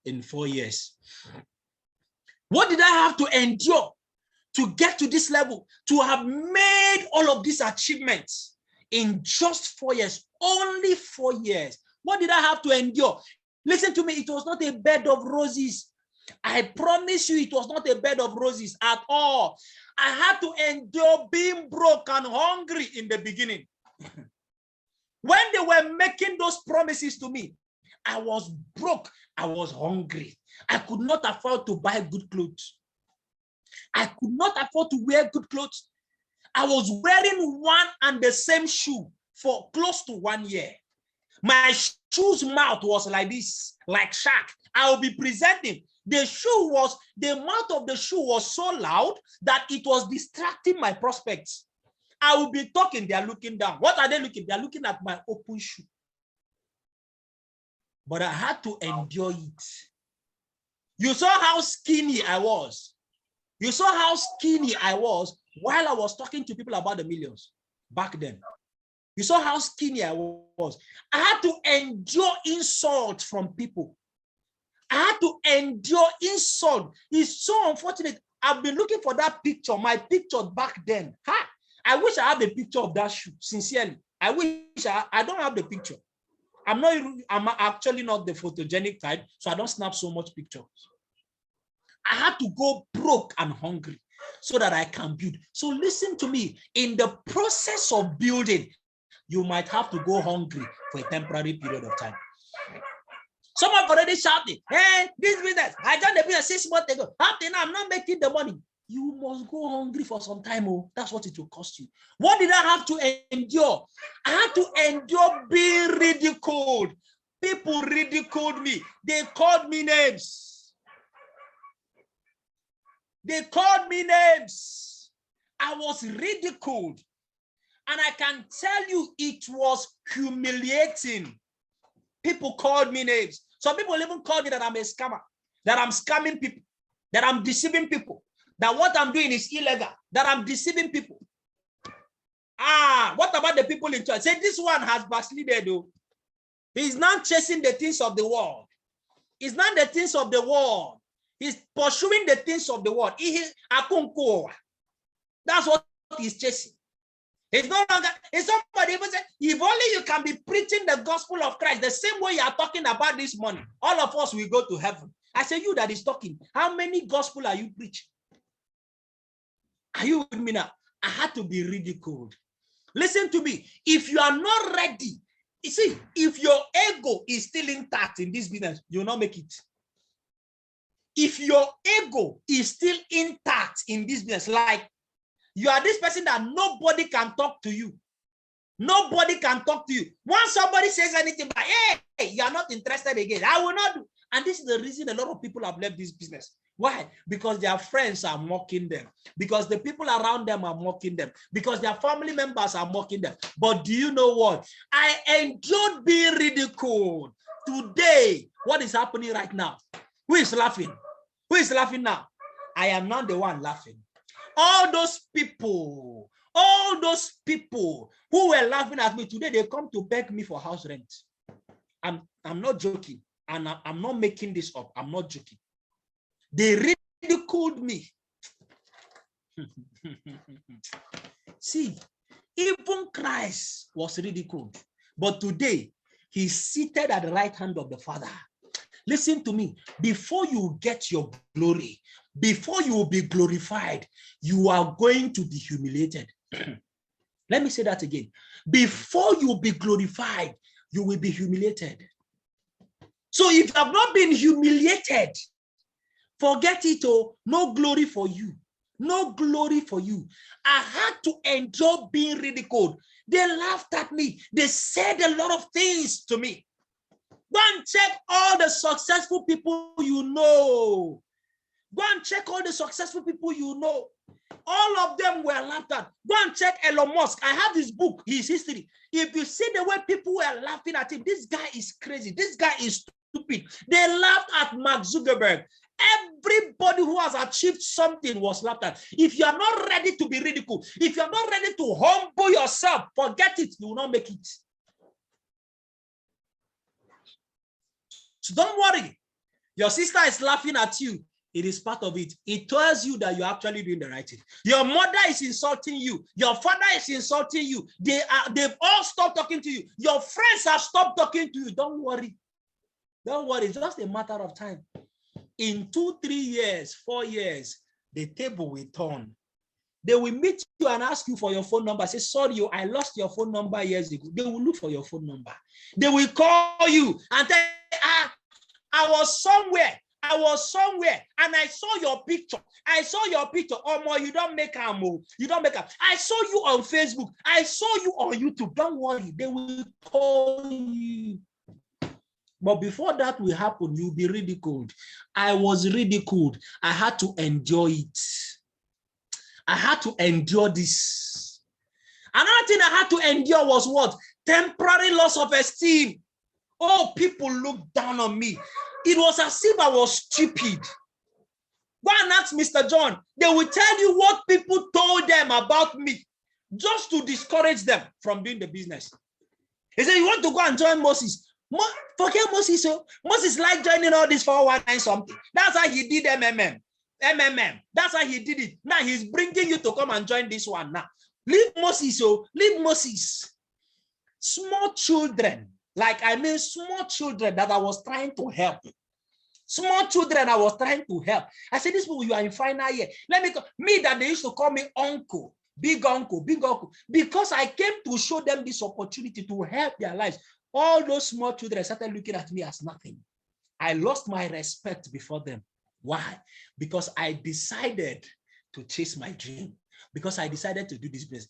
in 4 years? What did I have to endure to get to this level, to have made all of these achievements in just 4 years, only 4 years? What did I have to endure? Listen to me, it was not a bed of roses. I promise you, it was not a bed of roses at all. I had to endure being broke and hungry in the beginning. When they were making those promises to me, I was broke. I was hungry. I could not afford to buy good clothes. I could not afford to wear good clothes. I was wearing one and the same shoe for close to 1 year. My shoe's mouth was like this, like shark. I will be presenting. The mouth of the shoe was so loud that it was distracting my prospects. I will be talking, they are looking down. What are they looking? They are looking at my open shoe. But I had to endure it. You saw how skinny I was. You saw how skinny I was while I was talking to people about the millions back then. You saw how skinny I was. I had to endure insult from people. I had to endure insult. It's so unfortunate. I've been looking for that picture, my picture back then. Ha! I wish I had the picture of that shoe, sincerely. I wish I don't have the picture. I'm actually not the photogenic type, so I don't snap so much pictures. I had to go broke and hungry so that I can build. So listen to me. In the process of building, you might have to go hungry for a temporary period of time. Someone already shouted, hey, this business, I done the business 6 months ago. After now, I'm not making the money. You must go hungry for some time. Oh, that's what it will cost you. What did I have to endure? I had to endure being ridiculed. People ridiculed me. They called me names. They called me names. I was ridiculed. And I can tell you it was humiliating. People called me names. Some people even called me that I'm a scammer, that I'm scamming people, that I'm deceiving people, that what I'm doing is illegal, that I'm deceiving people. What about the people in church? Say, this one has backslided though. He's not chasing the things of the world. It's not the things of the world. He's pursuing the things of the world. That's what he's chasing. It's no longer, it's somebody even say, if only you can be preaching the gospel of Christ the same way you are talking about this money, all of us will go to heaven. I say, you that is talking, how many gospel are you preaching? Are you with me now? I had to be ridiculed. Listen to me. If you are not ready, you see, if your ego is still intact in this business, you will not make it. If your ego is still intact in this business, like you are this person that nobody can talk to you. Nobody can talk to you. Once somebody says anything like, hey, you are not interested again, I will not do. And this is the reason a lot of people have left this business. Why? Because their friends are mocking them. Because the people around them are mocking them. Because their family members are mocking them. But do you know what? I enjoyed being ridiculed. Today, what is happening right now? Who is laughing? Who is laughing now? I am not the one laughing. All those people who were laughing at me today, they come to beg me for house rent. I'm not joking. And I'm not making this up. I'm not joking. They ridiculed me. See, even Christ was ridiculed. But today, he's seated at the right hand of the Father. Listen to me. Before you get your glory, before you will be glorified, you are going to be humiliated. Let me say that again. Before you will be glorified, you will be humiliated. So if you have not been humiliated, forget it. Oh, no glory for you. No glory for you. I had to endure being ridiculed. They laughed at me. They said a lot of things to me. Go and check all the successful people you know. Go and check all the successful people you know. All of them were laughed at. Go and check Elon Musk. I have his book, his history. If you see the way people were laughing at him, this guy is crazy. This guy is stupid. They laughed at Mark Zuckerberg. Everybody who has achieved something was laughed at. If you are not ready to be ridiculed, if you are not ready to humble yourself, forget it. You will not make it. So don't worry. Your sister is laughing at you. It is part of it. It tells you that you're actually doing the right thing. Your mother is insulting you. Your father is insulting you. They've all stopped talking to you. Your friends have stopped talking to you. Don't worry. Don't worry. It's just a matter of time. In 2, 3 years, 4 years, the table will turn. They will meet you and ask you for your phone number. Say, sorry, I lost your phone number years ago. They will look for your phone number. They will call you and tell you, I was somewhere and I saw your picture. I saw your picture. Oh, more, you don't make a move. You don't make a. I saw you on Facebook. I saw you on YouTube. Don't worry. They will call you. But before that will happen, you'll be ridiculed. I was ridiculed. I had to enjoy it. I had to endure this. Another thing I had to endure was what? Temporary loss of esteem. Oh, people looked down on me. It was as if I was stupid. Go and ask Mr. John. They will tell you what people told them about me just to discourage them from doing the business. He said, you want to go and join Moses? Forget Moses. So Moses like joining all this 419 something. That's how he did MMM. That's how he did it. Now he's bringing you to come and join this one now. Leave Moses. So leave Moses. Small children. Small children that I was trying to help. Small children I was trying to help. I said, this people, you are in final year. Me that they used to call me uncle, big uncle, because I came to show them this opportunity to help their lives. All those small children started looking at me as nothing. I lost my respect before them. Why? Because I decided to chase my dream. Because I decided to do this business.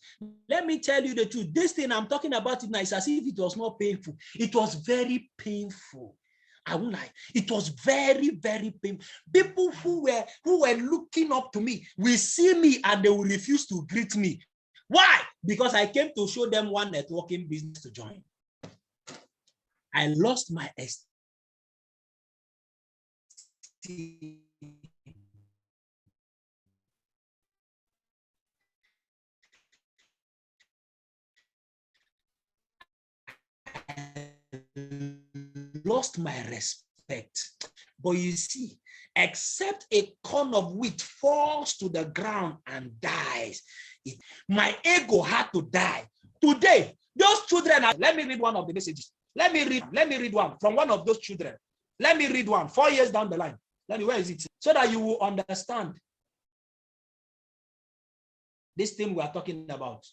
Let me tell you the truth. This thing I'm talking about it now is as if it was not painful. It was very painful. I won't lie. It was very, very painful. People who were looking up to me will see me and they will refuse to greet me. Why? Because I came to show them one networking business to join. I lost my esteem. Lost my respect. But you see, except a corn of wheat falls to the ground and dies, my ego had to die. Today, those children are, let me read one of the messages. Let me read one from one of those children. Let me read one 4 years down the line. Where is it? So that you will understand. This thing we are talking about.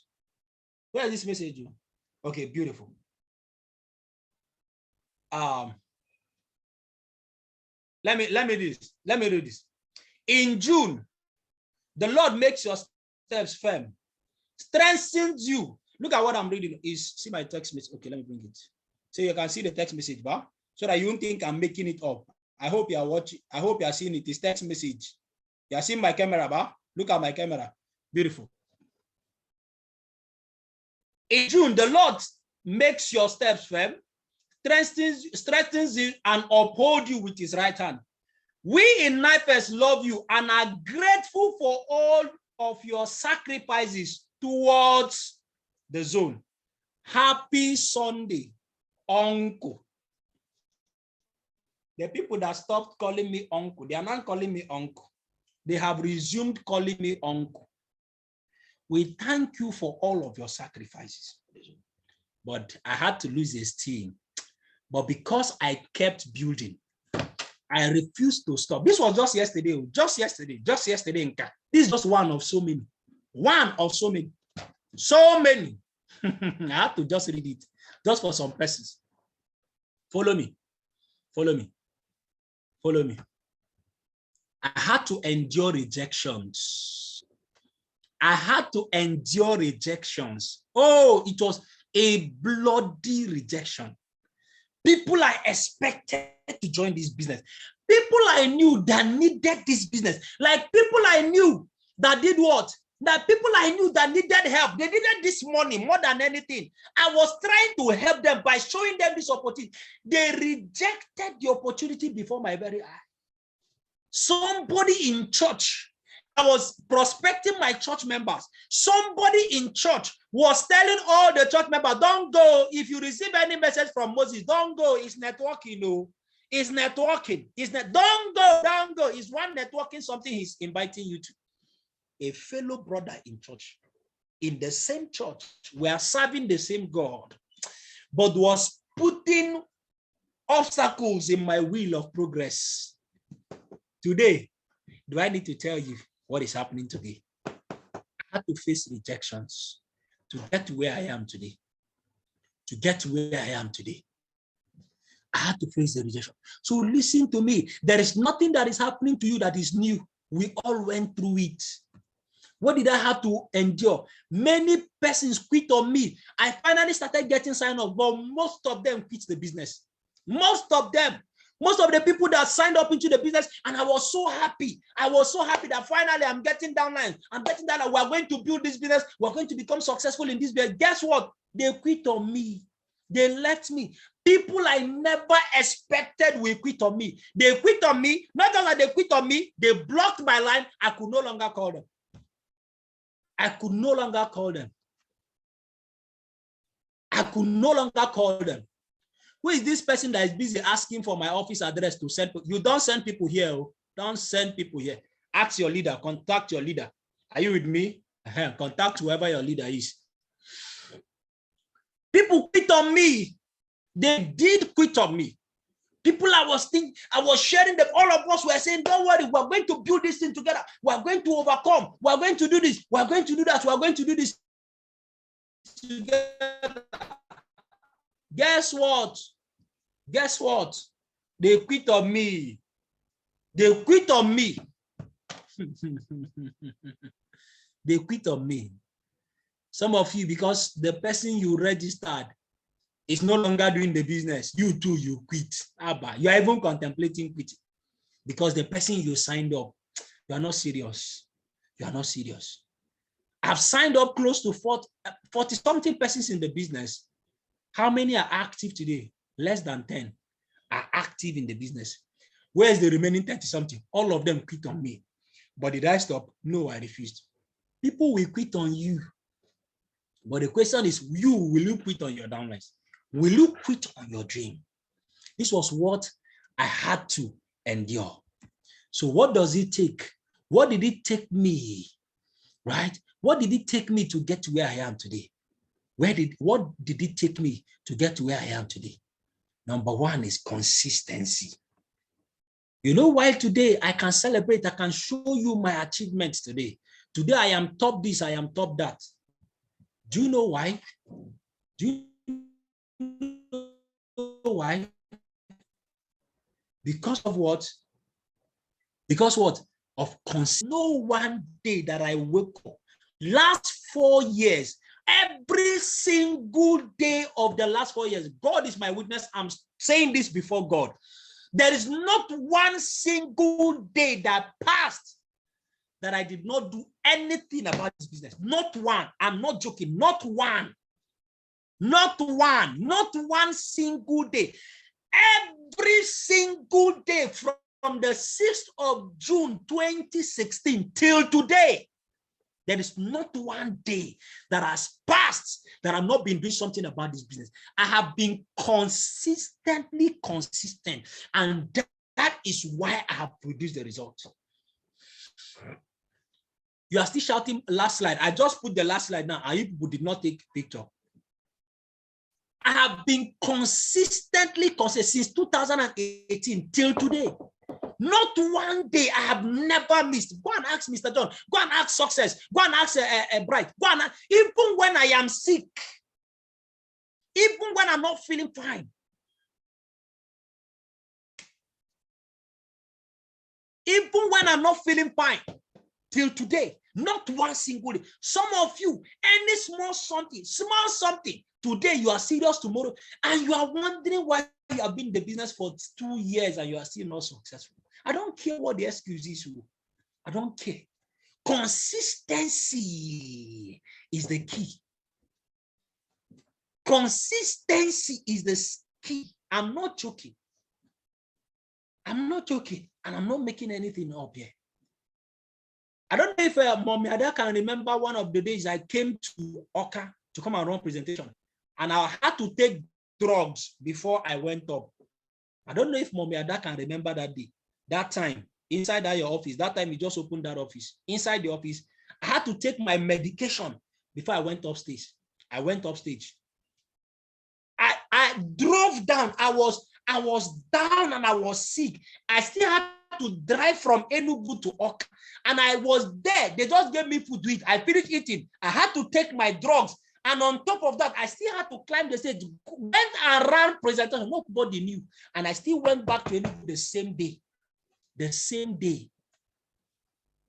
Where is this message? Okay, beautiful. Let me do this. In June, the Lord makes your steps firm, strengthens you. Look at what I'm reading. See my text message. Okay, let me bring it. So you can see the text message, but so that you don't think I'm making it up. I hope you are watching. I hope you are seeing it. It's text message. You are seeing my camera, but look at my camera. Beautiful. In June, the Lord makes your steps firm, strengthens you, and uphold you with his right hand. We in NIFES love you and are grateful for all of your sacrifices towards the zone. Happy Sunday, Uncle. The people that stopped calling me uncle, they are not calling me uncle. They have resumed calling me uncle. We thank you for all of your sacrifices. But I had to lose esteem. But because I kept building, I refused to stop. This was just yesterday. Just yesterday. This is just one of so many. One of so many. So many. I had to just read it. Just for some persons. Follow me. Follow me. Follow me. I had to endure rejections. I had to endure rejections. Oh, it was a bloody rejection. People I expected to join this business. People I knew that needed this business. Like people I knew that did what? That people I knew that needed help. They needed this money more than anything. I was trying to help them by showing them this opportunity. They rejected the opportunity before my very eye. Somebody in church, I was prospecting my church members. Somebody in church was telling all the church members, don't go. If you receive any message from Moses, don't go. It's networking. No, it's networking. Don't go, don't go. It's one networking, something he's inviting you to. A fellow brother in church, in the same church, we are serving the same God, but was putting obstacles in my wheel of progress. Today, do I need to tell you what is happening today? I had to face rejections to get to where I am today. To get to where I am today. I had to face the rejection. So listen to me. There is nothing that is happening to you that is new. We all went through it. What did I have to endure? Many persons quit on me. I finally started getting signed up, but most of them quit the business. Most of them. Most of the people that signed up into the business, and I was so happy. I was so happy that finally I'm getting downline. I'm getting down. We're going to build this business. We're going to become successful in this business. Guess what? They quit on me. They left me. People I never expected will quit on me. They quit on me. Not only they quit on me, they blocked my line. I could no longer call them. I could no longer call them. I could no longer call them. Who is this person that is busy asking for my office address to send? You don't send people here. Don't send people here. Ask your leader. Contact your leader. Are you with me? Contact whoever your leader is. People quit on me. They did quit on me. People I was sharing them. All of us were saying, don't worry, we're going to build this thing together. We're going to overcome. We're going to do this. We're going to do that. We're going to do this together. Guess what? Guess what? They quit on me. They quit on me. They quit on me. Some of you, because the person you registered is no longer doing the business, you too, you quit. You are even contemplating quitting because the person you signed up, you are not serious. You are not serious. I've signed up close to 40 something persons in the business. How many are active today? Less than 10 are active in the business. Where is the remaining 30 something? All of them quit on me. But did I stop? No, I refused. People will quit on you. But the question is, will you quit on your downlines? Will you quit on your dream? This was what I had to endure. So what does it take? What did it take me? Right? What did it take me to get to where I am today? What did it take me to get to where I am today? Number one is consistency. You know why today I can celebrate, I can show you my achievements today? Today I am top this, I am top that. Do you know why? Do you know why? Because of what? Because what? Of no one day that I wake up. Last 4 years, every single day of the last 4 years, God is my witness. I'm saying this before God. There is not one single day that passed that I did not do anything about this business. Not one. I'm not joking. Not one. Not one. Not one single day. Every single day from the 6th of June 2016 till today, there is not one day that has passed that I've not been doing something about this business. I have been consistently consistent, and that is why I have produced the result. You are still shouting last slide. I just put the last slide now, and you people did not take a picture. I have been consistently consistent since 2018 till today. Not one day I have never missed. Go and ask Mr. John. Go and ask Success. Go and ask Bright. Go and ask, even when I am sick, even when I'm not feeling fine. Even when I'm not feeling fine, till today, not one single day. Some of you, any small something, today you are serious, tomorrow, and you are wondering why you have been in the business for 2 years and you are still not successful. I don't care what the excuse is. I don't care. Consistency is the key. Consistency is the key. I'm not joking. I'm not joking, and I'm not making anything up here. I don't know if Mommy Ada can remember one of the days I came to Oka to come and run presentation, and I had to take drugs before I went up. I don't know if Mommy Ada can remember that day, that time, inside that your office. That time you just opened that office. Inside the office, I had to take my medication before I went upstage. I went upstage. I drove down. I was down and I was sick. I still had to drive from Enugu to Oka, and I was there. They just gave me food to eat. I finished eating. I had to take my drugs, and on top of that, I still had to climb the stage. Went around presentation. Nobody knew, and I still went back to Enugu the same day. The same day,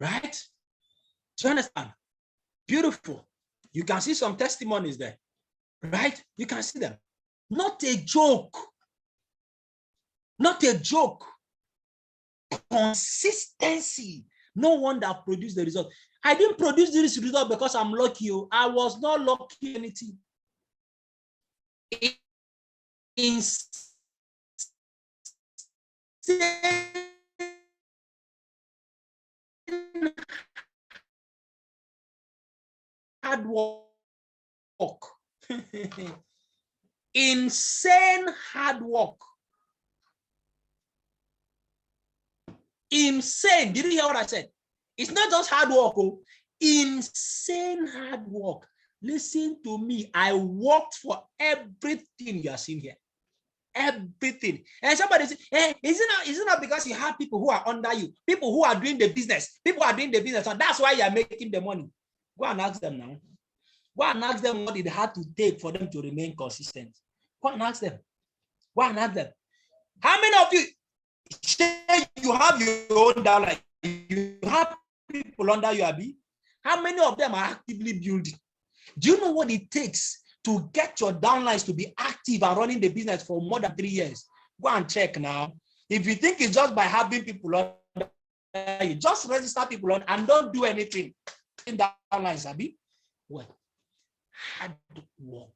right? Do you understand? Beautiful. You can see some testimonies there, right? You can see them. Not a joke. Not a joke. Consistency. No one that produced the result. I didn't produce this result because I'm lucky. I was not lucky anything. Hard work. Insane hard work. Insane. Did you hear what I said? It's not just hard work. Insane hard work. Listen to me. I worked for everything you are seeing here. Everything. And somebody say, hey, is it not because you have people who are under you, people who are doing the business, and that's why you are making the money? Go and ask them now. Go and ask them what it had to take for them to remain consistent. Go and ask them. Go and ask them. How many of you say you have your own downline? You have people under you, Abi? How many of them are actively building? Do you know what it takes to get your downlines to be active and running the business for more than 3 years? Go and check now. If you think it's just by having people under you, just register people on and don't do anything in downlines, Abi. Well, hard work.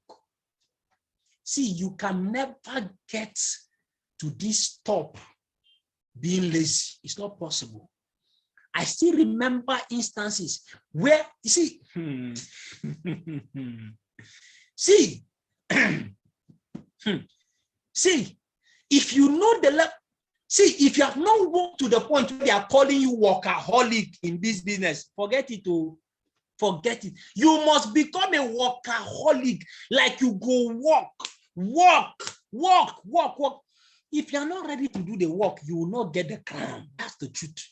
See, you can never get to this top being lazy. It's not possible. I still remember instances where, you see, see, see, if you know the level, see, if you have not worked to the point where they are calling you workaholic in this business, forget it. Forget it. You must become a workaholic, like you go work. If you're not ready to do the work, you will not get the crown. That's the truth.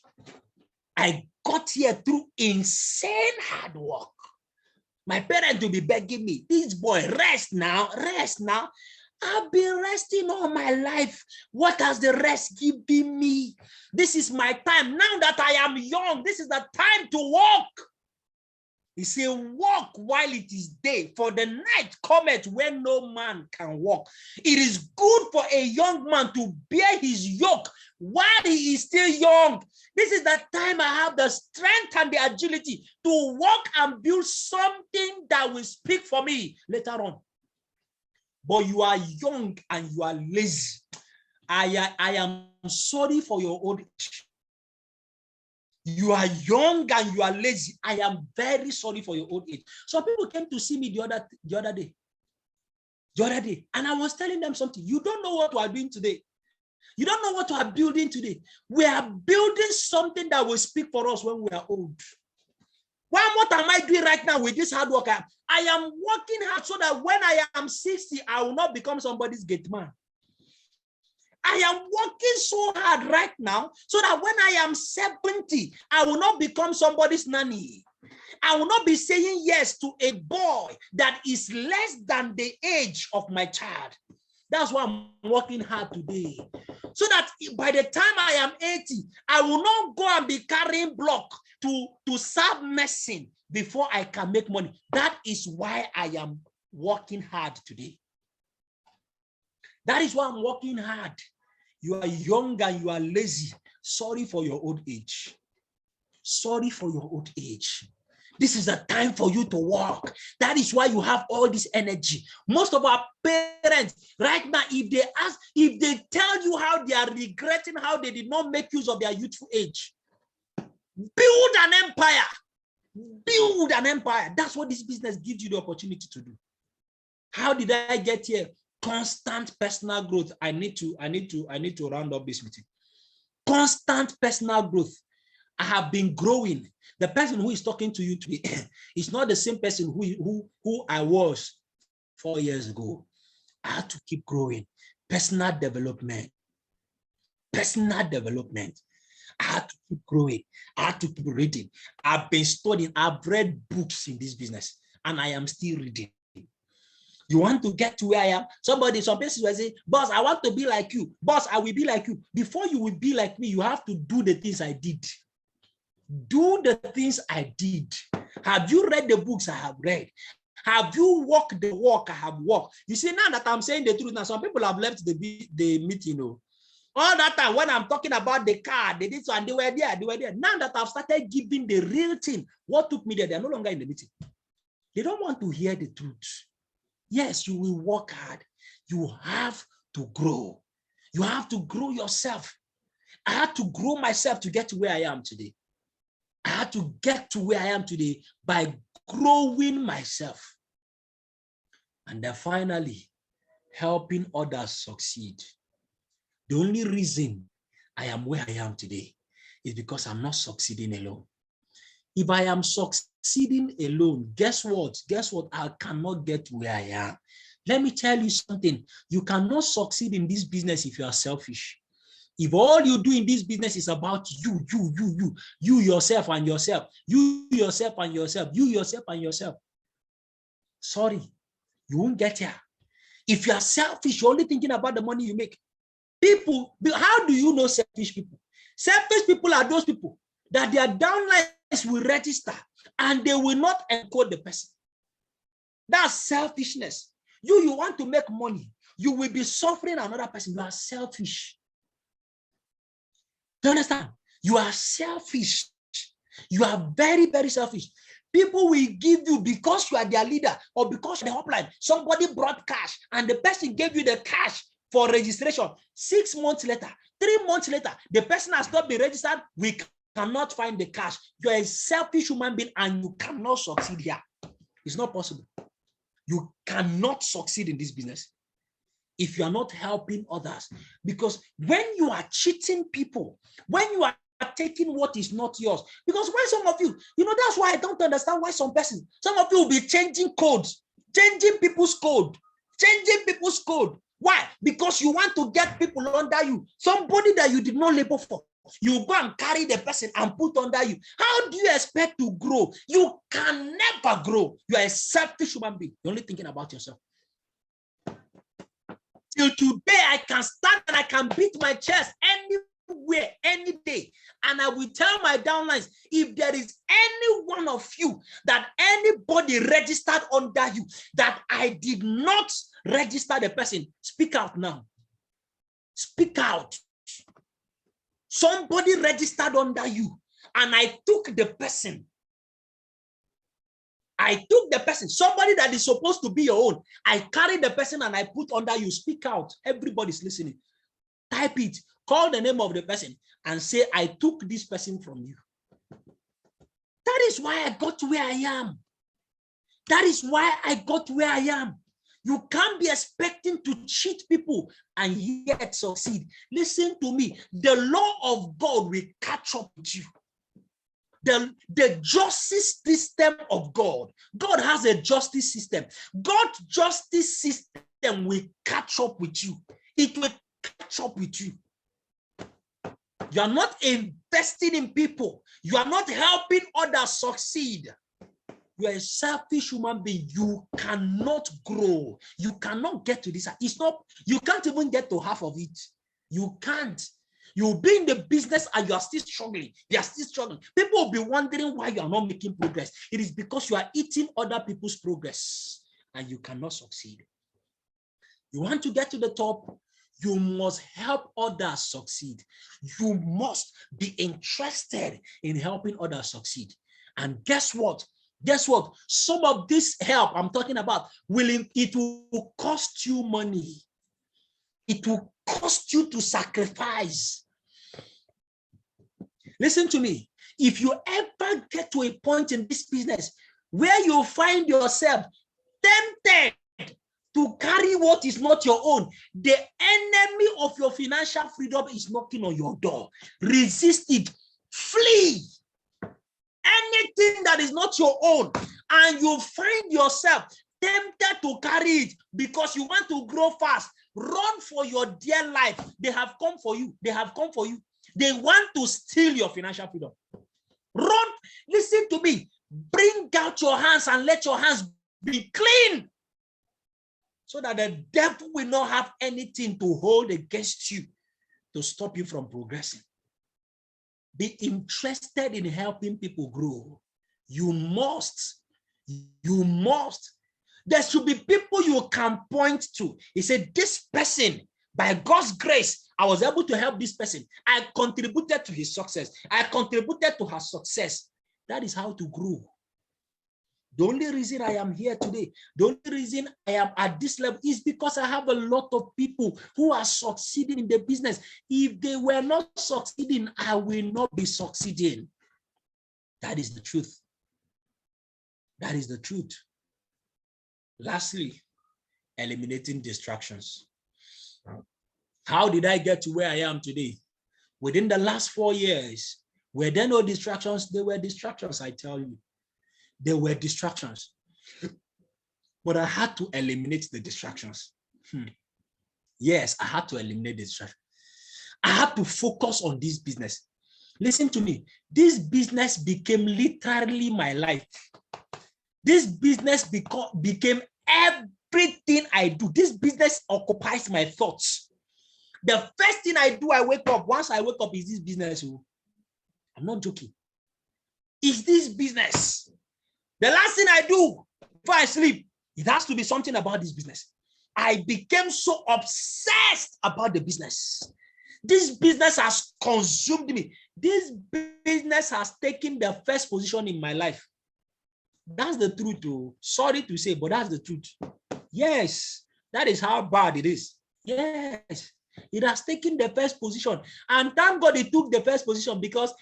I got here through insane hard work. My parents will be begging me, this boy, rest now, rest now. I've been resting all my life. What has the rest given me? This is my time. Now that I am young, this is the time to walk. He said, walk while it is day, for the night cometh when no man can walk. It is good for a young man to bear his yoke while he is still young. This is the time I have the strength and the agility to walk and build something that will speak for me later on. But you are young and you are lazy. I am sorry for your old age. You are young and you are lazy. I am very sorry for your old age. Some people came to see me the other day, and I was telling them something. You don't know what we are doing today. You don't know what we are building today. We are building something that will speak for us when we are old. What am I doing right now with this hard work? I am working hard so that when I am 60, I will not become somebody's gate man. I am working so hard right now so that when I am 70, I will not become somebody's nanny. I will not be saying yes to a boy that is less than the age of my child. That's why I'm working hard today. So that by the time I am 80, I will not go and be carrying block to serve medicine before I can make money. That is why I am working hard today. That is why I'm working hard. You are young and you are lazy. Sorry for your old age. Sorry for your old age. This is the time for you to work. That is why you have all this energy. Most of our parents right now, if they tell you how they are regretting how they did not make use of their youthful age, build an empire. Build an empire. That's what this business gives you the opportunity to do. How did I get here? Constant personal growth. I need to round up this meeting. Constant personal growth. I have been growing. The person who is talking to you today is not the same person who I was 4 years ago. I had to keep growing. Personal development. Personal development. I had to keep growing. I had to keep reading. I've been studying. I've read books in this business, and I am still reading. You want to get to where I am? Some places will say, boss, I want to be like you. Boss, I will be like you. Before you will be like me, you have to do the things I did. Do the things I did. Have you read the books I have read? Have you walked the walk I have walked? You see, now that I'm saying the truth, now some people have left the meeting. All that time when I'm talking about the car, they did so and they were there. Now that I've started giving the real thing, what took me there, they're no longer in the meeting. They don't want to hear the truth. Yes, you will work hard. You have to grow. You have to grow yourself. I had to grow myself to get to where I am today. I had to get to where I am today by growing myself. And then finally, helping others succeed. The only reason I am where I am today is because I'm not succeeding alone. If I am succeeding alone, guess what? I cannot get to where I am. Let me tell you something. You cannot succeed in this business if you are selfish. If all you do in this business is about you yourself and yourself, you yourself and yourself, you yourself and yourself, sorry, you won't get here. If you are selfish, you're only thinking about the money you make. People, how do you know selfish people? Selfish people are those people that their downlines will register and they will not encode the person. That's selfishness. You want to make money. You will be suffering another person. You are selfish. Do you understand? You are selfish. You are very, very selfish. People will give you because you are their leader or because you're the upline. Somebody brought cash and the person gave you the cash for registration. 6 months later, 3 months later, the person has not been registered. We cannot find the cash. You're a selfish human being and you cannot succeed here. It's not possible. You cannot succeed in this business if you are not helping others. Because when you are cheating people, when you are taking what is not yours, because when some of you, that's why I don't understand why some of you will be changing codes, changing people's code. Why? Because you want to get people under you. Somebody that you did not labor for. You go and carry the person and put under you. How do you expect to grow? You can never grow. You are a selfish human being. You're only thinking about yourself. Till today, I can stand and I can beat my chest anywhere, any day. And I will tell my downlines, if there is any one of you that anybody registered under you, that I did not register the person, speak out now. Speak out. Somebody registered under you, and I took the person. I took the person, somebody that is supposed to be your own. I carried the person and I put under you. Speak out. Everybody's listening. Type it. Call the name of the person and say, I took this person from you. That is why I got to where I am. That is why I got where I am. You can't be expecting to cheat people and yet succeed. Listen to me. The law of God will catch up with you. The justice system of God. God has a justice system. God's justice system will catch up with you. It will catch up with you. You are not investing in people. You are not helping others succeed. You are a selfish human being. You cannot grow. You cannot get to this. It's not, you can't even get to half of it. You can't. You'll be in the business and you are still struggling. You are still struggling. People will be wondering why you are not making progress. It is because you are eating other people's progress and you cannot succeed. You want to get to the top, you must help others succeed. You must be interested in helping others succeed. And guess what? Guess what? Some of this help I'm talking about, it will cost you money. It will cost you to sacrifice. Listen to me. If you ever get to a point in this business where you find yourself tempted to carry what is not your own, the enemy of your financial freedom is knocking on your door. Resist it. Flee. Anything that is not your own, and you find yourself tempted to carry it because you want to grow fast, run for your dear life. They have come for you. They have come for you. They want to steal your financial freedom. Run. Listen to me. Bring out your hands and let your hands be clean, so that the devil will not have anything to hold against you to stop you from progressing. Be interested in helping people grow. You must. There should be people you can point to. He said, this person, by God's grace, I was able to help this person. I contributed to his success. I contributed to her success. That is how to grow. The only reason I am here today, the only reason I am at this level is because I have a lot of people who are succeeding in the business. If they were not succeeding, I will not be succeeding. That is the truth. That is the truth. Lastly, eliminating distractions. How did I get to where I am today? Within the last 4 years, were there no distractions? There were distractions, I tell you. There were distractions. But I had to eliminate the distractions. Yes, I had to eliminate the distractions. I had to focus on this business. Listen to me. This business became literally my life. This business became everything I do. This business occupies my thoughts. The first thing I do, once I wake up, is this business. I'm not joking. It's this business. The last thing I do before I sleep, it has to be something about this business. I became so obsessed about the business. This business has consumed me. This business has taken the first position in my life. That's the truth, too. Sorry to say, but that's the truth. Yes, that is how bad it is. Yes, it has taken the first position. And thank God it took the first position, because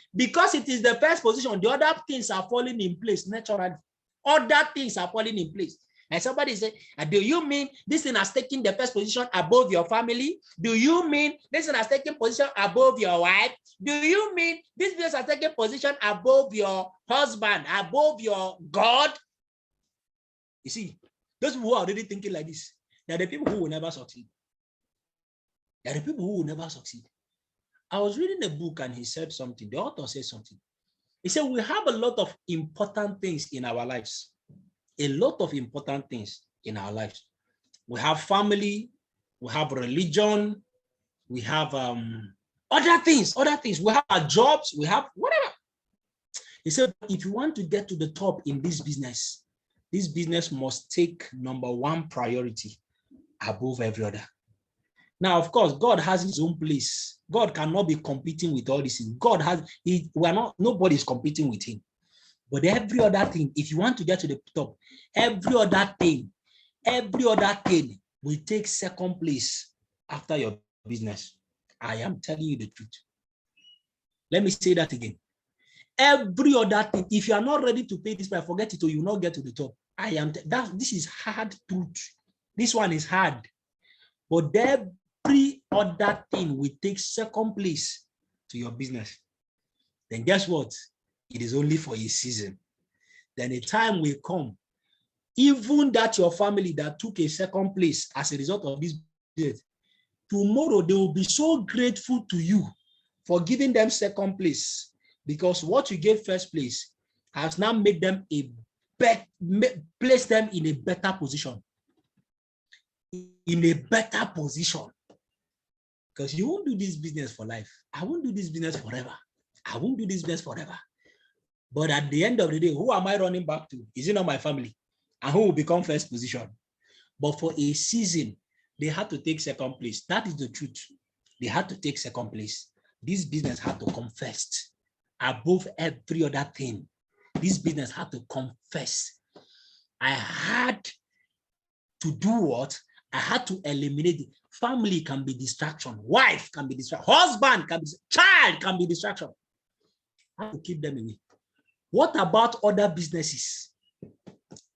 it is the first position, the other things are falling in place naturally. Other things are falling in place. And somebody say, do you mean this thing has taken the first position above your family? Do you mean this thing has taken position above your wife? Do you mean this business has taken position above your husband, above your God? You see, those people who are already thinking like this, they are the people who will never succeed. There are people who will never succeed. I was reading a book and he said something. The author said something. He said, we have a lot of important things in our lives. A lot of important things in our lives. We have family, we have religion, we have other things. We have our jobs, we have whatever. He said, if you want to get to the top in this business must take number one priority above every other. Now, of course, God has his own place. God cannot be competing with all these things. Nobody's competing with him. But every other thing, if you want to get to the top, every other thing will take second place after your business. I am telling you the truth. Let me say that again. Every other thing, if you are not ready to pay this price, forget it or you will not get to the top. This is hard truth. This one is hard. But every other thing will take second place to your business. Then guess what? It is only for a season. Then a time will come, even that your family that took a second place as a result of this business, tomorrow they will be so grateful to you for giving them second place, because what you gave first place has now made them place them in a better position. In a better position. Because you won't do this business for life. I won't do this business forever. I won't do this business forever. But at the end of the day, who am I running back to? Is it not my family? And who will become first position? But for a season, they had to take second place. That is the truth. They had to take second place. This business had to come first above every other thing. This business had to come first. I had to do what? I had to eliminate it. Family can be distraction. Wife can be distraction. Husband can be child can be distraction. I have to keep them away. What about other businesses?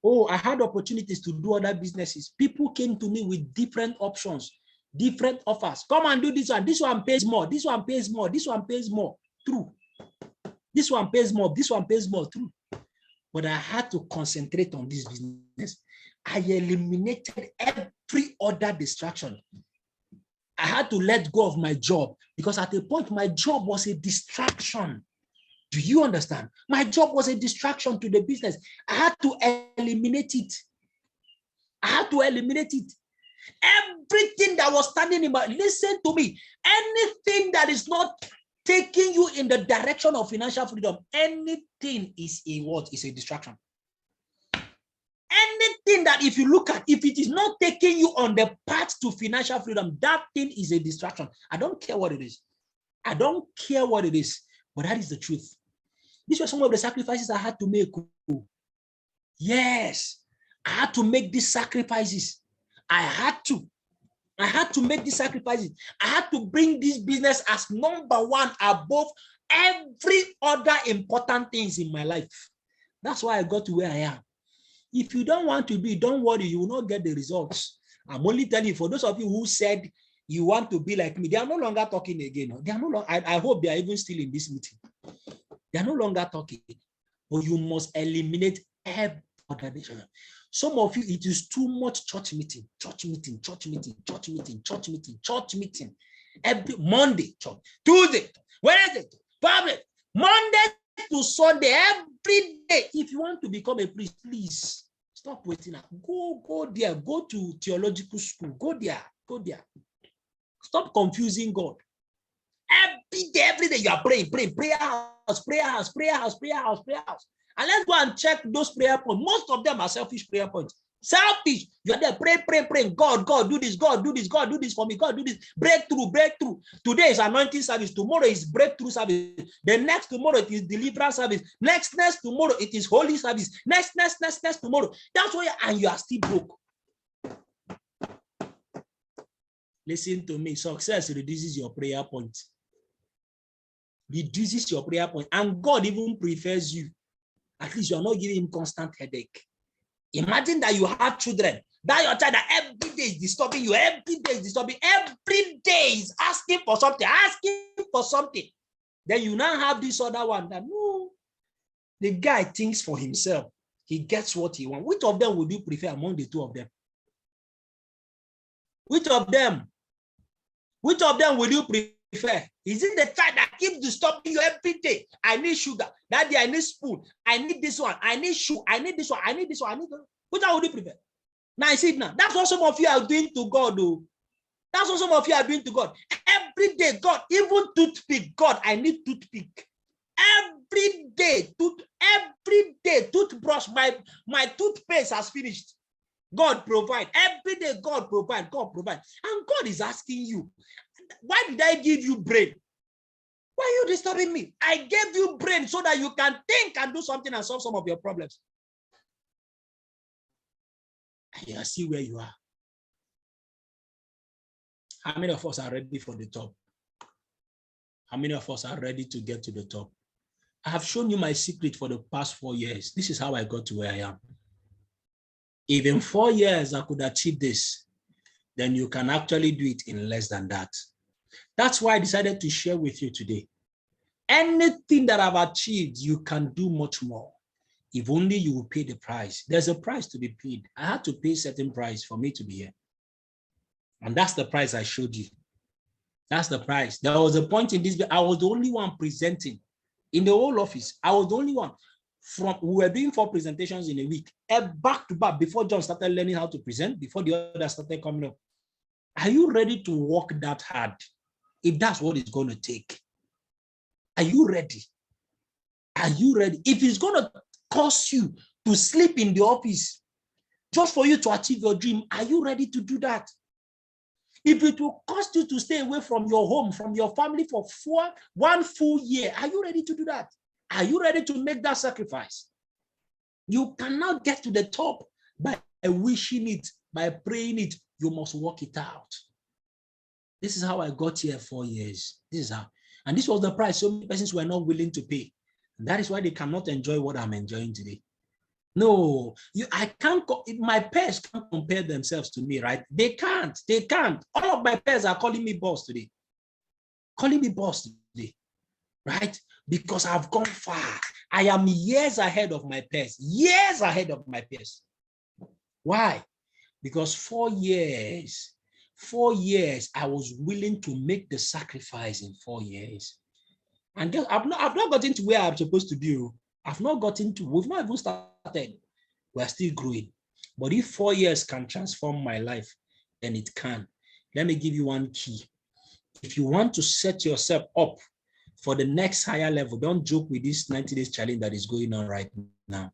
Oh, I had opportunities to do other businesses. People came to me with different options, different offers. Come and do this one. This one pays more. This one pays more. This one pays more. True. This one pays more. This one pays more. True. But I had to concentrate on this business. I eliminated every other distraction. I had to let go of my job because at a point, my job was a distraction. Do you understand? My job was a distraction to the business. I had to eliminate it. I had to eliminate it. Everything that was standing in my, listen to me, anything that is not taking you in the direction of financial freedom, anything is a what? Is a distraction. Anything that if you look at, if it is not taking you on the path to financial freedom, that thing is a distraction. I don't care what it is. I don't care what it is, but that is the truth. These were some of the sacrifices I had to make. Yes, I had to make these sacrifices. I had to make these sacrifices. I had to bring this business as number one above every other important things in my life. That's why I got to where I am. If you don't want to be, don't worry, you will not get the results. I'm only telling you, for those of you who said you want to be like me, they are no longer talking again. They are no longer, I hope they are even still in this meeting. They are no longer talking. But you must eliminate every other decision. Some of you, it is too much church meeting. Every Monday, church. Tuesday, Wednesday, Friday, Monday to Sunday, every day. If you want to become a priest, please stop waiting. Go there. Go to theological school. Go there. Stop confusing God. Every day you are praying. Prayer house. And let's go and check those prayer points. Most of them are selfish prayer points. Selfish. You are there, pray. God, do this. God, do this for me. God, do this. Breakthrough. Today is anointing service. Tomorrow is breakthrough service. The next tomorrow it is deliverance service. Next tomorrow it is holy service. Next tomorrow. That's why, and you are still broke. Listen to me. Success reduces your prayer point. Reduces your prayer point. And God even prefers you. At least you are not giving him constant headache. Imagine that you have children. That your child that every day is disturbing you. Every day is asking for something. Then you now have this other one that no. The guy thinks for himself. He gets what he wants. Which of them would you prefer among the two of them? Which of them? Which of them will you prefer? Is it the child that keeps disturbing you every day? I need sugar. That day I need spoon. I need this one. I need shoe. I need this one. I need this one. I need that. Which one would you prefer? Now I see it now. That's what some of you are doing to God, though. That's what some of you are doing to God. Every day, God, even toothpick. God, I need toothpick. Every day, toothbrush. My toothpaste has finished. God provide. Every day, God provide. God provide. And God is asking you, why did I give you brain? Why are you disturbing me? I gave you brain so that you can think and do something and solve some of your problems. I see where you are. How many of us are ready for the top? How many of us are ready to get to the top? I have shown you my secret for the past 4 years. This is how I got to where I am. If in 4 years I could achieve this, then you can actually do it in less than that. That's why I decided to share with you today. Anything that I've achieved, you can do much more. If only you will pay the price. There's a price to be paid. I had to pay a certain price for me to be here. And that's the price I showed you. That's the price. There was a point in this, I was the only one presenting in the whole office. I was the only one. We were doing 4 presentations in a week, back to back, before John started learning how to present, before the others started coming up. Are you ready to work that hard? If that's what it's going to take. Are you ready? Are you ready? If it's going to cost you to sleep in the office just for you to achieve your dream, are you ready to do that? If it will cost you to stay away from your home, from your family for 1 full year, are you ready to do that? Are you ready to make that sacrifice? You cannot get to the top by wishing it, by praying it. You must work it out. This is how I got here 4 years. This is how. And this was the price so many persons were not willing to pay. And that is why they cannot enjoy what I'm enjoying today. No, I can't. My peers can't compare themselves to me, right? They can't. They can't. All of my peers are calling me boss today. Calling me boss today, right? Because I've gone far. I am years ahead of my peers. Years ahead of my peers. Why? Because 4 years, I was willing to make the sacrifice in 4 years. And I've not gotten to where I'm supposed to be. I've not gotten to, we've not even started. We're still growing. But if 4 years can transform my life, then it can. Let me give you one key. If you want to set yourself up for the next higher level, don't joke with this 90 days challenge that is going on right now.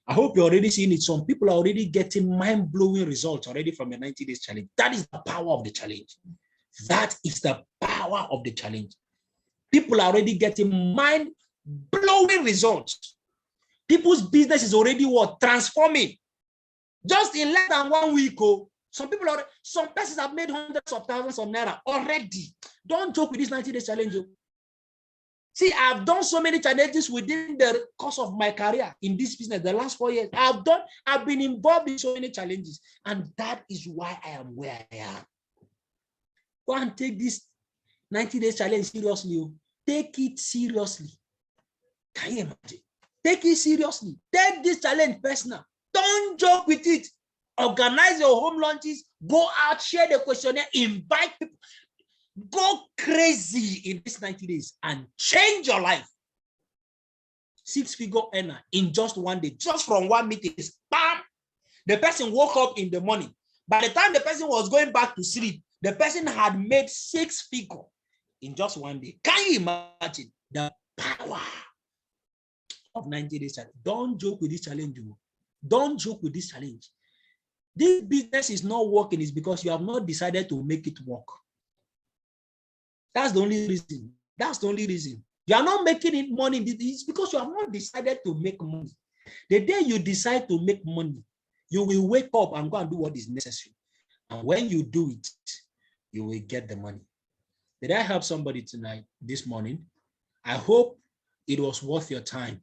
I hope you're already seeing it. Some people are already getting mind-blowing results already from the 90 days challenge. That is the power of the challenge. That is the power of the challenge. People are already getting mind-blowing results. People's business is already what? Transforming. Just in less than 1 week, some persons have made hundreds of thousands of naira already. Don't joke with this 90 days challenge. See, I've done so many challenges within the course of my career in this business, the last 4 years. I've been involved in so many challenges, and that is why I am where I am. Go and take this 90 days challenge seriously. Take it seriously. Can you imagine? Take it seriously. Take this challenge personal. Don't joke with it. Organize your home lunches. Go out, share the questionnaire, invite people. Go crazy in these 90 days and change your life. 6-figure earner in just 1 day, just from 1 meeting. Bam! The person woke up in the morning. By the time the person was going back to sleep, the person had made 6-figure in just 1 day. Can you imagine the power of 90 days challenge? Don't joke with this challenge. Don't joke with this challenge. This business is not working is because you have not decided to make it work. That's the only reason. That's the only reason. You are not making it money. It's because you have not decided to make money. The day you decide to make money, you will wake up and go and do what is necessary. And when you do it, you will get the money. Did I help somebody tonight, this morning? I hope it was worth your time.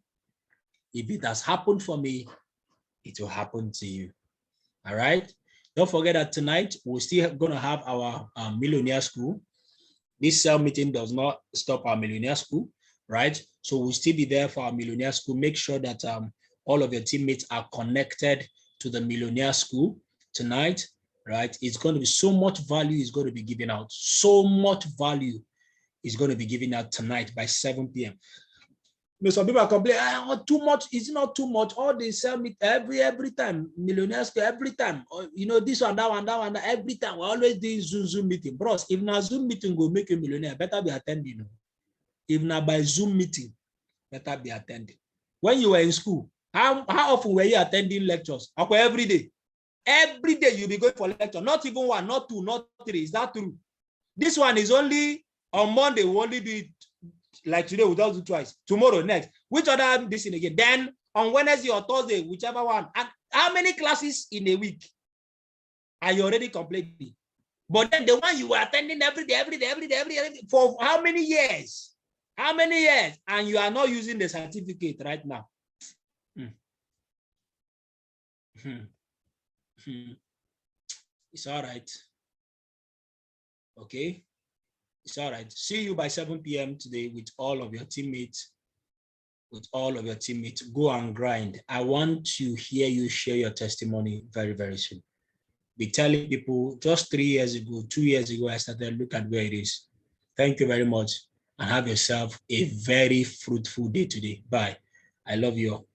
If it has happened for me, it will happen to you. All right? Don't forget that tonight, we're still going to have our millionaire school. This cell meeting does not stop our millionaire school, right? So we'll still be there for our millionaire school. Make sure that all of your teammates are connected to the millionaire school tonight. right? It's going to be so much value is going to be given out. So much value is going to be given out tonight by 7 p.m. You know, some people are complaining, too much. Is it not too much? All they sell me every time, millionaires every time. You know, this one, that one, that one, every time. We're always doing Zoom meeting. Bros, if na Zoom meeting will make you a millionaire, better be attending. You know? If na by Zoom meeting, better be attending. When you were in school, how often were you attending lectures? Okay, every day. Every day you'll be going for lecture. Not even one, not two, not three. Is that true? This one is only on Monday. We'll only do it like today. We'll just do twice. Tomorrow, next. Which other this in again? Then on Wednesday or Thursday, whichever one. And how many classes in a week are you already completing? But then the one you were attending every day, for how many years? How many years? And you are not using the certificate right now. It's all right. Okay. It's all right. See you by 7 p.m. today with all of your teammates. Go and grind. I want to hear you share your testimony very, very soon. Be telling people just 3 years ago, 2 years ago, I started, look at where it is. Thank you very much and have yourself a very fruitful day today. Bye. I love you all.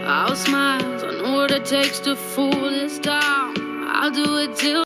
I'll smile, I know what it takes to fool this town. I'll do it till